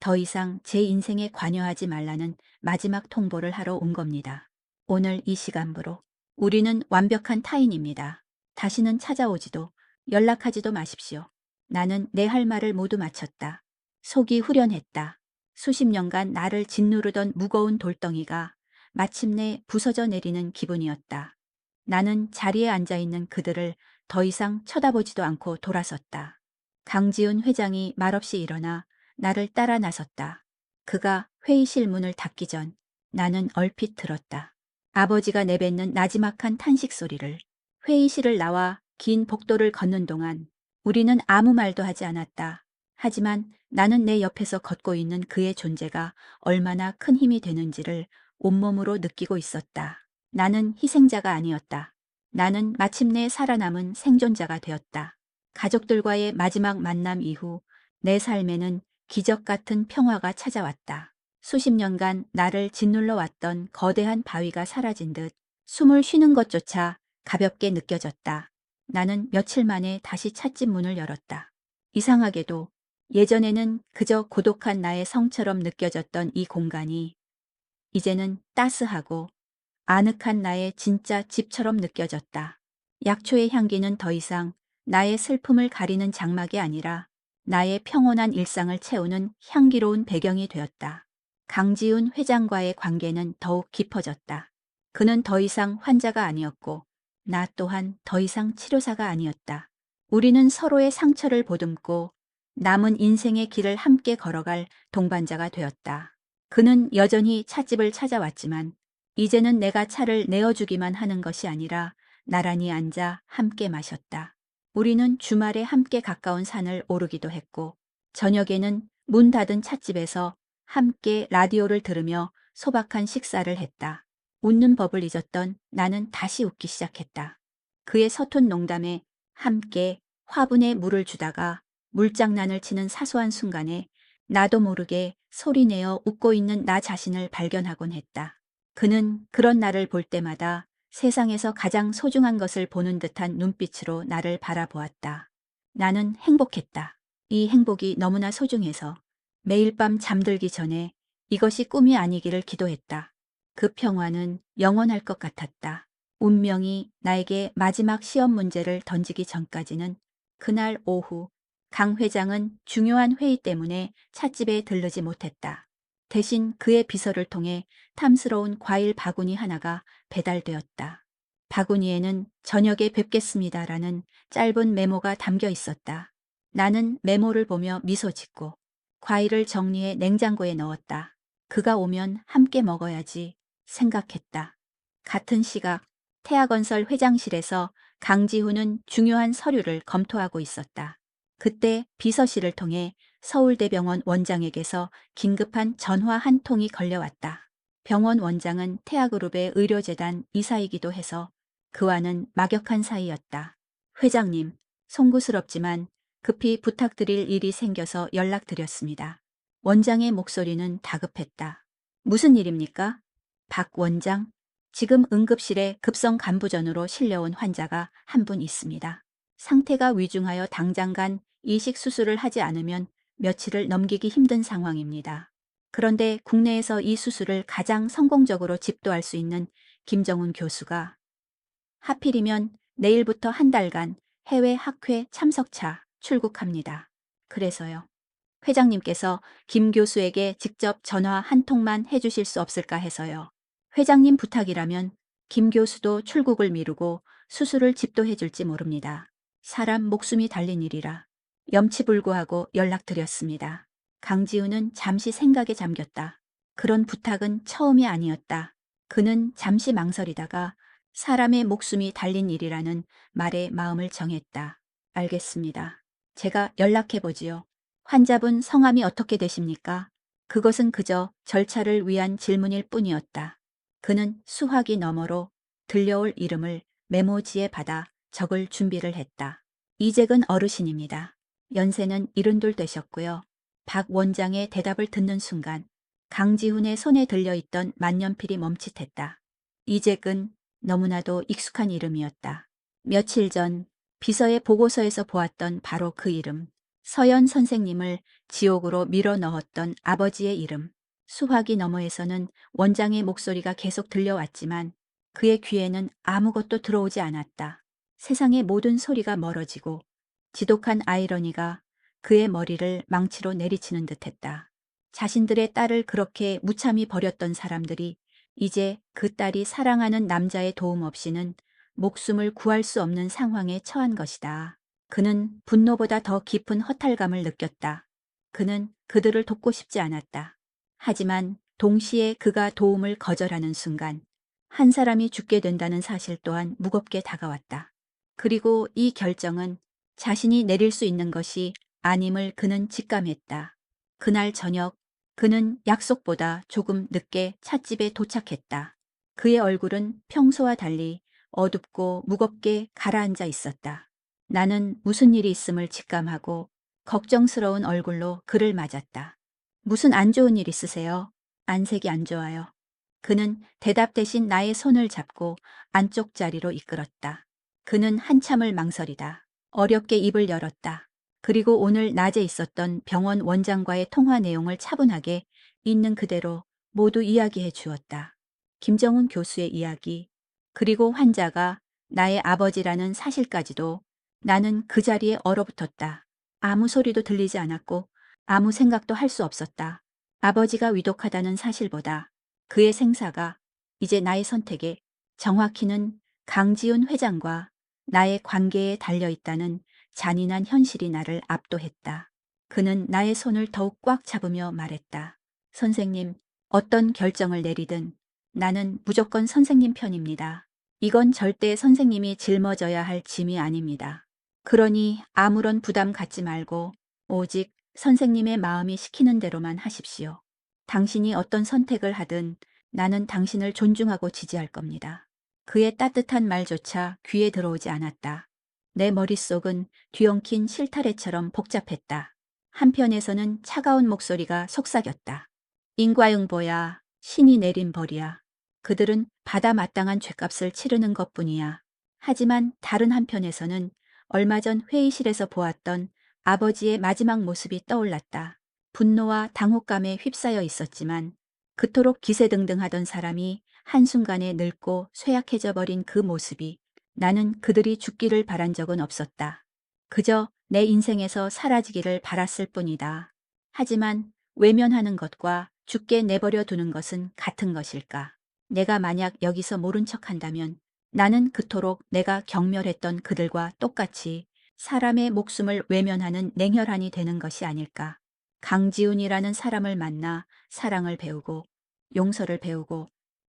A: 더 이상 제 인생에 관여하지 말라는 마지막 통보를 하러 온 겁니다. 오늘 이 시간부로 우리는 완벽한 타인입니다. 다시는 찾아오지도 연락하지도 마십시오. 나는 내 할 말을 모두 마쳤다. 속이 후련했다. 수십 년간 나를 짓누르던 무거운 돌덩이가 마침내 부서져 내리는 기분이었다. 나는 자리에 앉아 있는 그들을 더 이상 쳐다보지도 않고 돌아섰다. 강지훈 회장이 말없이 일어나 나를 따라 나섰다. 그가 회의실 문을 닫기 전 나는 얼핏 들었다. 아버지가 내뱉는 나지막한 탄식 소리를. 회의실을 나와 긴 복도를 걷는 동안 우리는 아무 말도 하지 않았다. 하지만 나는 내 옆에서 걷고 있는 그의 존재가 얼마나 큰 힘이 되는지를 온몸으로 느끼고 있었다. 나는 희생자가 아니었다. 나는 마침내 살아남은 생존자가 되었다. 가족들과의 마지막 만남 이후 내 삶에는 기적 같은 평화가 찾아왔다. 수십 년간 나를 짓눌러 왔던 거대한 바위가 사라진 듯 숨을 쉬는 것조차 가볍게 느껴졌다. 나는 며칠 만에 다시 찻집 문을 열었다. 이상하게도 예전에는 그저 고독한 나의 성처럼 느껴졌던 이 공간이 이제는 따스하고 아늑한 나의 진짜 집처럼 느껴졌다. 약초의 향기는 더 이상 나의 슬픔을 가리는 장막이 아니라 나의 평온한 일상을 채우는 향기로운 배경이 되었다. 강지훈 회장과의 관계는 더욱 깊어졌다. 그는 더 이상 환자가 아니었고 나 또한 더 이상 치료사가 아니었다. 우리는 서로의 상처를 보듬고 남은 인생의 길을 함께 걸어갈 동반자가 되었다. 그는 여전히 찻집을 찾아왔지만 이제는 내가 차를 내어주기만 하는 것이 아니라 나란히 앉아 함께 마셨다. 우리는 주말에 함께 가까운 산을 오르기도 했고 저녁에는 문 닫은 찻집에서 함께 라디오를 들으며 소박한 식사를 했다. 웃는 법을 잊었던 나는 다시 웃기 시작했다. 그의 서툰 농담에 함께 화분에 물을 주다가 물장난을 치는 사소한 순간에 나도 모르게 소리내어 웃고 있는 나 자신을 발견하곤 했다. 그는 그런 나를 볼 때마다 세상에서 가장 소중한 것을 보는 듯한 눈빛으로 나를 바라보았다. 나는 행복했다. 이 행복이 너무나 소중해서 매일 밤 잠들기 전에 이것이 꿈이 아니기를 기도했다. 그 평화는 영원할 것 같았다. 운명이 나에게 마지막 시험 문제를 던지기 전까지는 그날 오후 강 회장은 중요한 회의 때문에 찻집에 들르지 못했다. 대신 그의 비서를 통해 탐스러운 과일 바구니 하나가 배달되었다. 바구니에는 저녁에 뵙겠습니다라는 짧은 메모가 담겨 있었다. 나는 메모를 보며 미소 짓고 과일을 정리해 냉장고에 넣었다. 그가 오면 함께 먹어야지 생각했다. 같은 시각 태아건설 회장실에서 강지훈은 중요한 서류를 검토하고 있었다. 그때 비서실을 통해 서울대병원 원장에게서 긴급한 전화 한 통이 걸려왔다. 병원 원장은 태아그룹의 의료재단 이사이기도 해서 그와는 막역한 사이였다. 회장님, 송구스럽지만 급히 부탁드릴 일이 생겨서 연락드렸습니다. 원장의 목소리는 다급했다. 무슨 일입니까? 박 원장, 지금 응급실에 급성 간부전으로 실려온 환자가 한 분 있습니다. 상태가 위중하여 당장간 이식 수술을 하지 않으면 며칠을 넘기기 힘든 상황입니다. 그런데 국내에서 이 수술을 가장 성공적으로 집도할 수 있는 김정훈 교수가 하필이면 내일부터 한 달간 해외 학회 참석차 출국합니다. 그래서요. 회장님께서 김 교수에게 직접 전화 한 통만 해주실 수 없을까 해서요. 회장님 부탁이라면 김 교수도 출국을 미루고 수술을 집도해 줄지 모릅니다. 사람 목숨이 달린 일이라 염치불구하고 연락드렸습니다. 강지훈은 잠시 생각에 잠겼다. 그런 부탁은 처음이 아니었다. 그는 잠시 망설이다가 사람의 목숨이 달린 일이라는 말에 마음을 정했다. 알겠습니다. 제가 연락해보지요. 환자분 성함이 어떻게 되십니까? 그것은 그저 절차를 위한 질문일 뿐이었다. 그는 수화기 너머로 들려올 이름을 메모지에 받아 적을 준비를 했다. 이재근 어르신입니다. 연세는 72 되셨고요. 박 원장의 대답을 듣는 순간 강지훈의 손에 들려있던 만년필이 멈칫했다. 이재근, 너무나도 익숙한 이름이었다. 며칠 전 비서의 보고서에서 보았던 바로 그 이름. 서연 선생님을 지옥으로 밀어 넣었던 아버지의 이름. 수화기 너머에서는 원장의 목소리가 계속 들려왔지만 그의 귀에는 아무것도 들어오지 않았다. 세상의 모든 소리가 멀어지고 지독한 아이러니가 그의 머리를 망치로 내리치는 듯했다. 자신들의 딸을 그렇게 무참히 버렸던 사람들이 이제 그 딸이 사랑하는 남자의 도움 없이는 목숨을 구할 수 없는 상황에 처한 것이다. 그는 분노보다 더 깊은 허탈감을 느꼈다. 그는 그들을 돕고 싶지 않았다. 하지만 동시에 그가 도움을 거절하는 순간 한 사람이 죽게 된다는 사실 또한 무겁게 다가왔다. 그리고 이 결정은 자신이 내릴 수 있는 것이 아님을 그는 직감했다. 그날 저녁 그는 약속보다 조금 늦게 찻집에 도착했다. 그의 얼굴은 평소와 달리 어둡고 무겁게 가라앉아 있었다. 나는 무슨 일이 있음을 직감하고 걱정스러운 얼굴로 그를 맞았다. 무슨 안 좋은 일 있으세요? 안색이 안 좋아요. 그는 대답 대신 나의 손을 잡고 안쪽 자리로 이끌었다. 그는 한참을 망설이다. 어렵게 입을 열었다. 그리고 오늘 낮에 있었던 병원 원장과의 통화 내용을 차분하게 있는 그대로 모두 이야기해 주었다. 김정훈 교수의 이야기, 그리고 환자가 나의 아버지라는 사실까지도. 나는 그 자리에 얼어붙었다. 아무 소리도 들리지 않았고 아무 생각도 할 수 없었다. 아버지가 위독하다는 사실보다 그의 생사가 이제 나의 선택에, 정확히는 강지훈 회장과 나의 관계에 달려있다는 잔인한 현실이 나를 압도했다. 그는 나의 손을 더욱 꽉 잡으며 말했다. 선생님, 어떤 결정을 내리든 나는 무조건 선생님 편입니다. 이건 절대 선생님이 짊어져야 할 짐이 아닙니다. 그러니 아무런 부담 갖지 말고 오직 선생님의 마음이 시키는 대로만 하십시오. 당신이 어떤 선택을 하든 나는 당신을 존중하고 지지할 겁니다. 그의 따뜻한 말조차 귀에 들어오지 않았다. 내 머릿속은 뒤엉킨 실타래처럼 복잡했다. 한편에서는 차가운 목소리가 속삭였다. 인과응보야, 신이 내린 벌이야. 그들은 받아 마땅한 죗값을 치르는 것뿐이야. 하지만 다른 한편에서는 얼마 전 회의실에서 보았던 아버지의 마지막 모습이 떠올랐다. 분노와 당혹감에 휩싸여 있었지만 그토록 기세등등하던 사람이 한순간에 늙고 쇠약해져 버린 그 모습이, 나는 그들이 죽기를 바란 적은 없었다. 그저 내 인생에서 사라지기를 바랐을 뿐이다. 하지만 외면하는 것과 죽게 내버려 두는 것은 같은 것일까? 내가 만약 여기서 모른 척한다면 나는 그토록 내가 경멸했던 그들과 똑같이 사람의 목숨을 외면하는 냉혈한이 되는 것이 아닐까. 강지훈이라는 사람을 만나 사랑을 배우고 용서를 배우고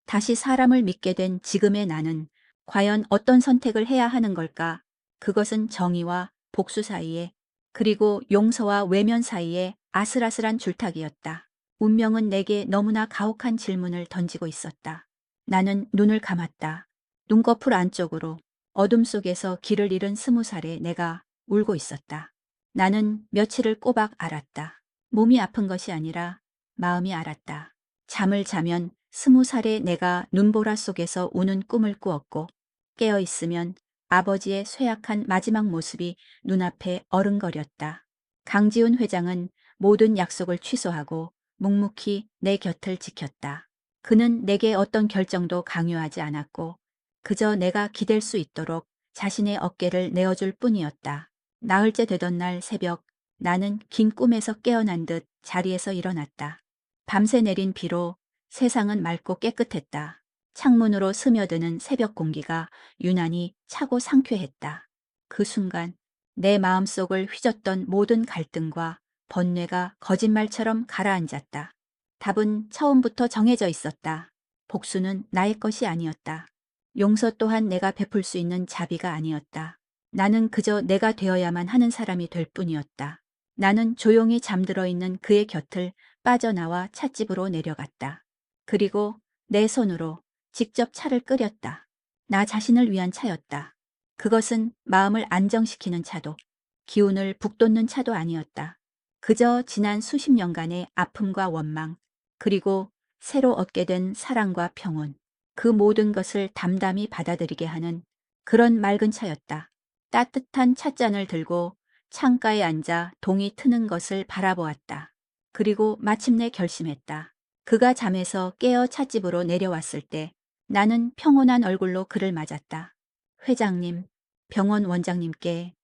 A: 다시 사람을 믿게 된 지금의 나는 과연 어떤 선택을 해야 하는 걸까? 그것은 정의와 복수 사이에, 그리고 용서와 외면 사이에 아슬아슬한 줄타기였다. 운명은 내게 너무나 가혹한 질문을 던지고 있었다. 나는 눈을 감았다. 눈꺼풀 안쪽으로 어둠 속에서 길을 잃은 20살의 내가 울고 있었다. 나는 며칠을 꼬박 알았다. 몸이 아픈 것이 아니라 마음이 알았다. 잠을 자면 20살의 내가 눈보라 속에서 우는 꿈을 꾸었고, 깨어있으면 아버지의 쇠약한 마지막 모습이 눈앞에 어른거렸다. 강지훈 회장은 모든 약속을 취소하고 묵묵히 내 곁을 지켰다. 그는 내게 어떤 결정도 강요하지 않았고 그저 내가 기댈 수 있도록 자신의 어깨를 내어줄 뿐이었다. 나흘째 되던 날 새벽, 나는 긴 꿈에서 깨어난 듯 자리에서 일어났다. 밤새 내린 비로 세상은 맑고 깨끗했다. 창문으로 스며드는 새벽 공기가 유난히 차고 상쾌했다. 그 순간 내 마음속을 휘젓던 모든 갈등과 번뇌가 거짓말처럼 가라앉았다. 답은 처음부터 정해져 있었다. 복수는 나의 것이 아니었다. 용서 또한 내가 베풀 수 있는 자비가 아니었다. 나는 그저 내가 되어야만 하는 사람이 될 뿐이었다. 나는 조용히 잠들어 있는 그의 곁을 빠져나와 찻집으로 내려갔다. 그리고 내 손으로 직접 차를 끓였다. 나 자신을 위한 차였다. 그것은 마음을 안정시키는 차도, 기운을 북돋는 차도 아니었다. 그저 지난 수십 년간의 아픔과 원망, 그리고 새로 얻게 된 사랑과 평온, 그 모든 것을 담담히 받아들이게 하는 그런 맑은 차였다. 따뜻한 찻잔을 들고 창가에 앉아 동이 트는 것을 바라보았다. 그리고 마침내 결심했다. 그가 잠에서 깨어 찻집으로 내려왔을 때 나는 평온한 얼굴로 그를 맞았다. 회장님, 병원 원장님께,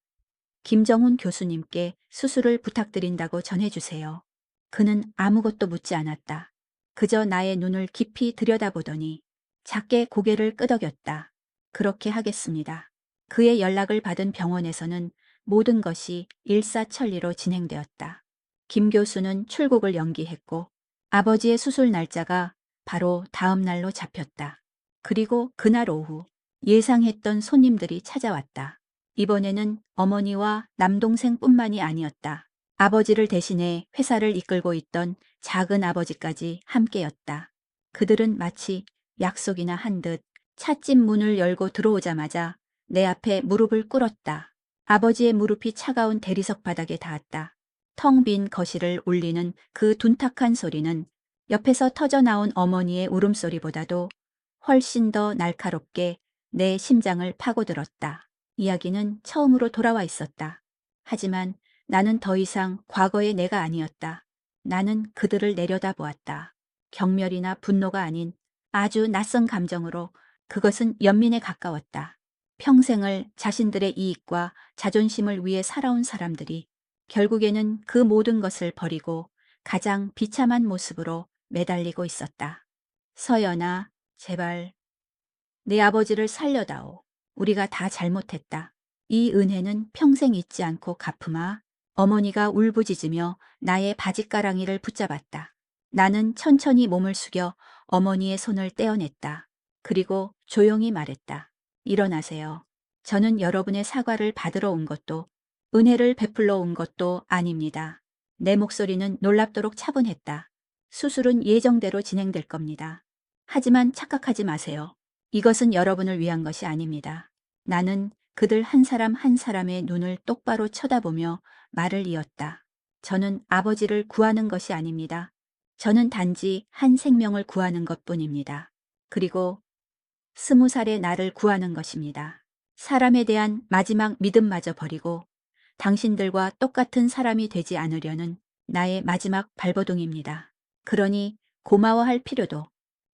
A: 김정훈 교수님께 수술을 부탁드린다고 전해주세요. 그는 아무것도 묻지 않았다. 그저 나의 눈을 깊이 들여다보더니 작게 고개를 끄덕였다. 그렇게 하겠습니다. 그의 연락을 받은 병원에서는 모든 것이 일사천리로 진행되었다. 김 교수는 출국을 연기했고 아버지의 수술 날짜가 바로 다음 날로 잡혔다. 그리고 그날 오후 예상했던 손님들이 찾아왔다. 이번에는 어머니와 남동생뿐만이 아니었다. 아버지를 대신해 회사를 이끌고 있던 작은 아버지까지 함께였다. 그들은 마치 약속이나 한 듯 찻집 문을 열고 들어오자마자 내 앞에 무릎을 꿇었다. 아버지의 무릎이 차가운 대리석 바닥에 닿았다. 텅 빈 거실을 울리는 그 둔탁한 소리는 옆에서 터져나온 어머니의 울음소리보다도 훨씬 더 날카롭게 내 심장을 파고들었다. 이야기는 처음으로 돌아와 있었다. 하지만 나는 더 이상 과거의 내가 아니었다. 나는 그들을 내려다보았다. 경멸이나 분노가 아닌 아주 낯선 감정으로. 그것은 연민에 가까웠다. 평생을 자신들의 이익과 자존심을 위해 살아온 사람들이 결국에는 그 모든 것을 버리고 가장 비참한 모습으로 매달리고 있었다. 서연아, 제발 내 아버지를 살려다오. 우리가 다 잘못했다. 이 은혜는 평생 잊지 않고 갚으마. 어머니가 울부짖으며 나의 바짓가랑이를 붙잡았다. 나는 천천히 몸을 숙여 어머니의 손을 떼어냈다. 그리고 조용히 말했다. 일어나세요. 저는 여러분의 사과를 받으러 온 것도 은혜를 베풀러 온 것도 아닙니다. 내 목소리는 놀랍도록 차분했다. 수술은 예정대로 진행될 겁니다. 하지만 착각하지 마세요. 이것은 여러분을 위한 것이 아닙니다. 나는 그들 한 사람 한 사람의 눈을 똑바로 쳐다보며 말을 이었다. 저는 아버지를 구하는 것이 아닙니다. 저는 단지 한 생명을 구하는 것뿐입니다. 그리고 20살의 나를 구하는 것입니다. 사람에 대한 마지막 믿음마저 버리고 당신들과 똑같은 사람이 되지 않으려는 나의 마지막 발버둥입니다. 그러니 고마워할 필요도,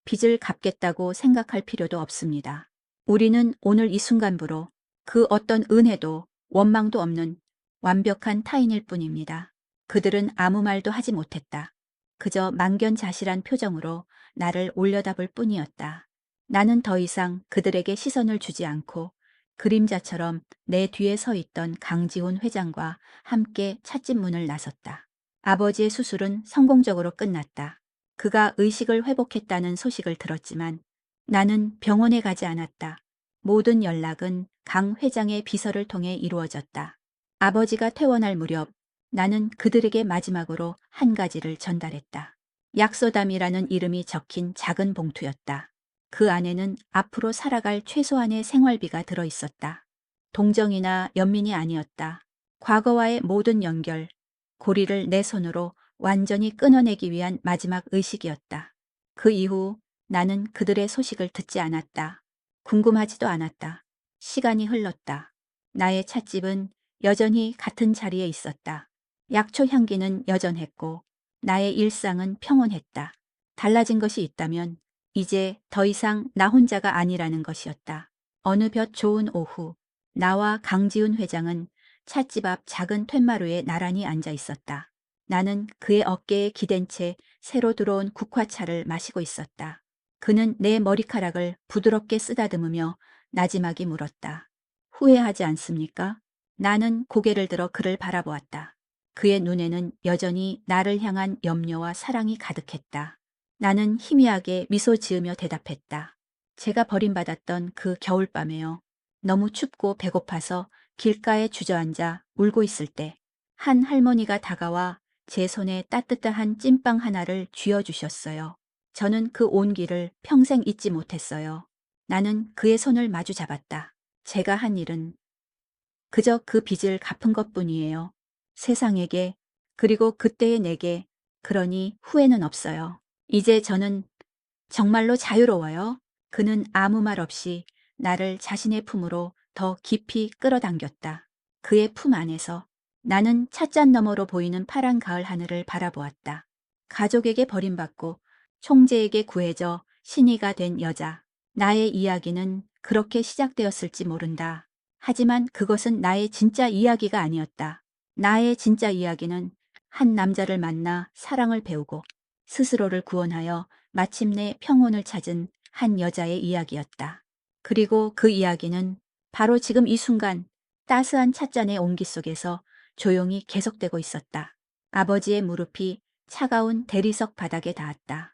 A: 빚을 갚겠다고 생각할 필요도 없습니다. 우리는 오늘 이 순간부로 그 어떤 은혜도 원망도 없는 완벽한 타인일 뿐입니다. 그들은 아무 말도 하지 못했다. 그저 망견자실한 표정으로 나를 올려다볼 뿐이었다. 나는 더 이상 그들에게 시선을 주지 않고 그림자처럼 내 뒤에 서 있던 강지훈 회장과 함께 찻집 문을 나섰다. 아버지의 수술은 성공적으로 끝났다. 그가 의식을 회복했다는 소식을 들었지만 나는 병원에 가지 않았다. 모든 연락은 강 회장의 비서를 통해 이루어졌다. 아버지가 퇴원할 무렵 나는 그들에게 마지막으로 한 가지를 전달했다. 약소담이라는 이름이 적힌 작은 봉투였다. 그 안에는 앞으로 살아갈 최소한의 생활비가 들어 있었다. 동정이나 연민이 아니었다. 과거와의 모든 연결, 고리를 내 손으로 완전히 끊어내기 위한 마지막 의식이었다. 그 이후 나는 그들의 소식을 듣지 않았다. 궁금하지도 않았다. 시간이 흘렀다. 나의 찻집은 여전히 같은 자리에 있었다. 약초 향기는 여전했고 나의 일상은 평온했다. 달라진 것이 있다면 이제 더 이상 나 혼자가 아니라는 것이었다. 어느 볕 좋은 오후, 나와 강지훈 회장은 찻집 앞 작은 툇마루에 나란히 앉아 있었다. 나는 그의 어깨에 기댄 채 새로 들어온 국화차를 마시고 있었다. 그는 내 머리카락을 부드럽게 쓰다듬으며 나지막이 물었다. 후회하지 않습니까? 나는 고개를 들어 그를 바라보았다. 그의 눈에는 여전히 나를 향한 염려와 사랑이 가득했다. 나는 희미하게 미소 지으며 대답했다. 제가 버림받았던 그 겨울밤에요. 너무 춥고 배고파서 길가에 주저앉아 울고 있을 때 한 할머니가 다가와 제 손에 따뜻한 찐빵 하나를 쥐어주셨어요. 저는 그 온기를 평생 잊지 못했어요. 나는 그의 손을 마주 잡았다. 제가 한 일은 그저 그 빚을 갚은 것뿐이에요. 세상에게, 그리고 그때의 내게, 그러니 후회는 없어요. 이제 저는 정말로 자유로워요. 그는 아무 말 없이 나를 자신의 품으로 더 깊이 끌어당겼다. 그의 품 안에서 나는 찻잔 너머로 보이는 파란 가을 하늘을 바라보았다. 가족에게 버림받고 총재에게 구해져 신이가 된 여자. 나의 이야기는 그렇게 시작되었을지 모른다. 하지만 그것은 나의 진짜 이야기가 아니었다. 나의 진짜 이야기는 한 남자를 만나 사랑을 배우고 스스로를 구원하여 마침내 평온을 찾은 한 여자의 이야기였다. 그리고 그 이야기는 바로 지금 이 순간 따스한 찻잔의 온기 속에서 조용히 계속되고 있었다. 아버지의 무릎이 차가운 대리석 바닥에 닿았다.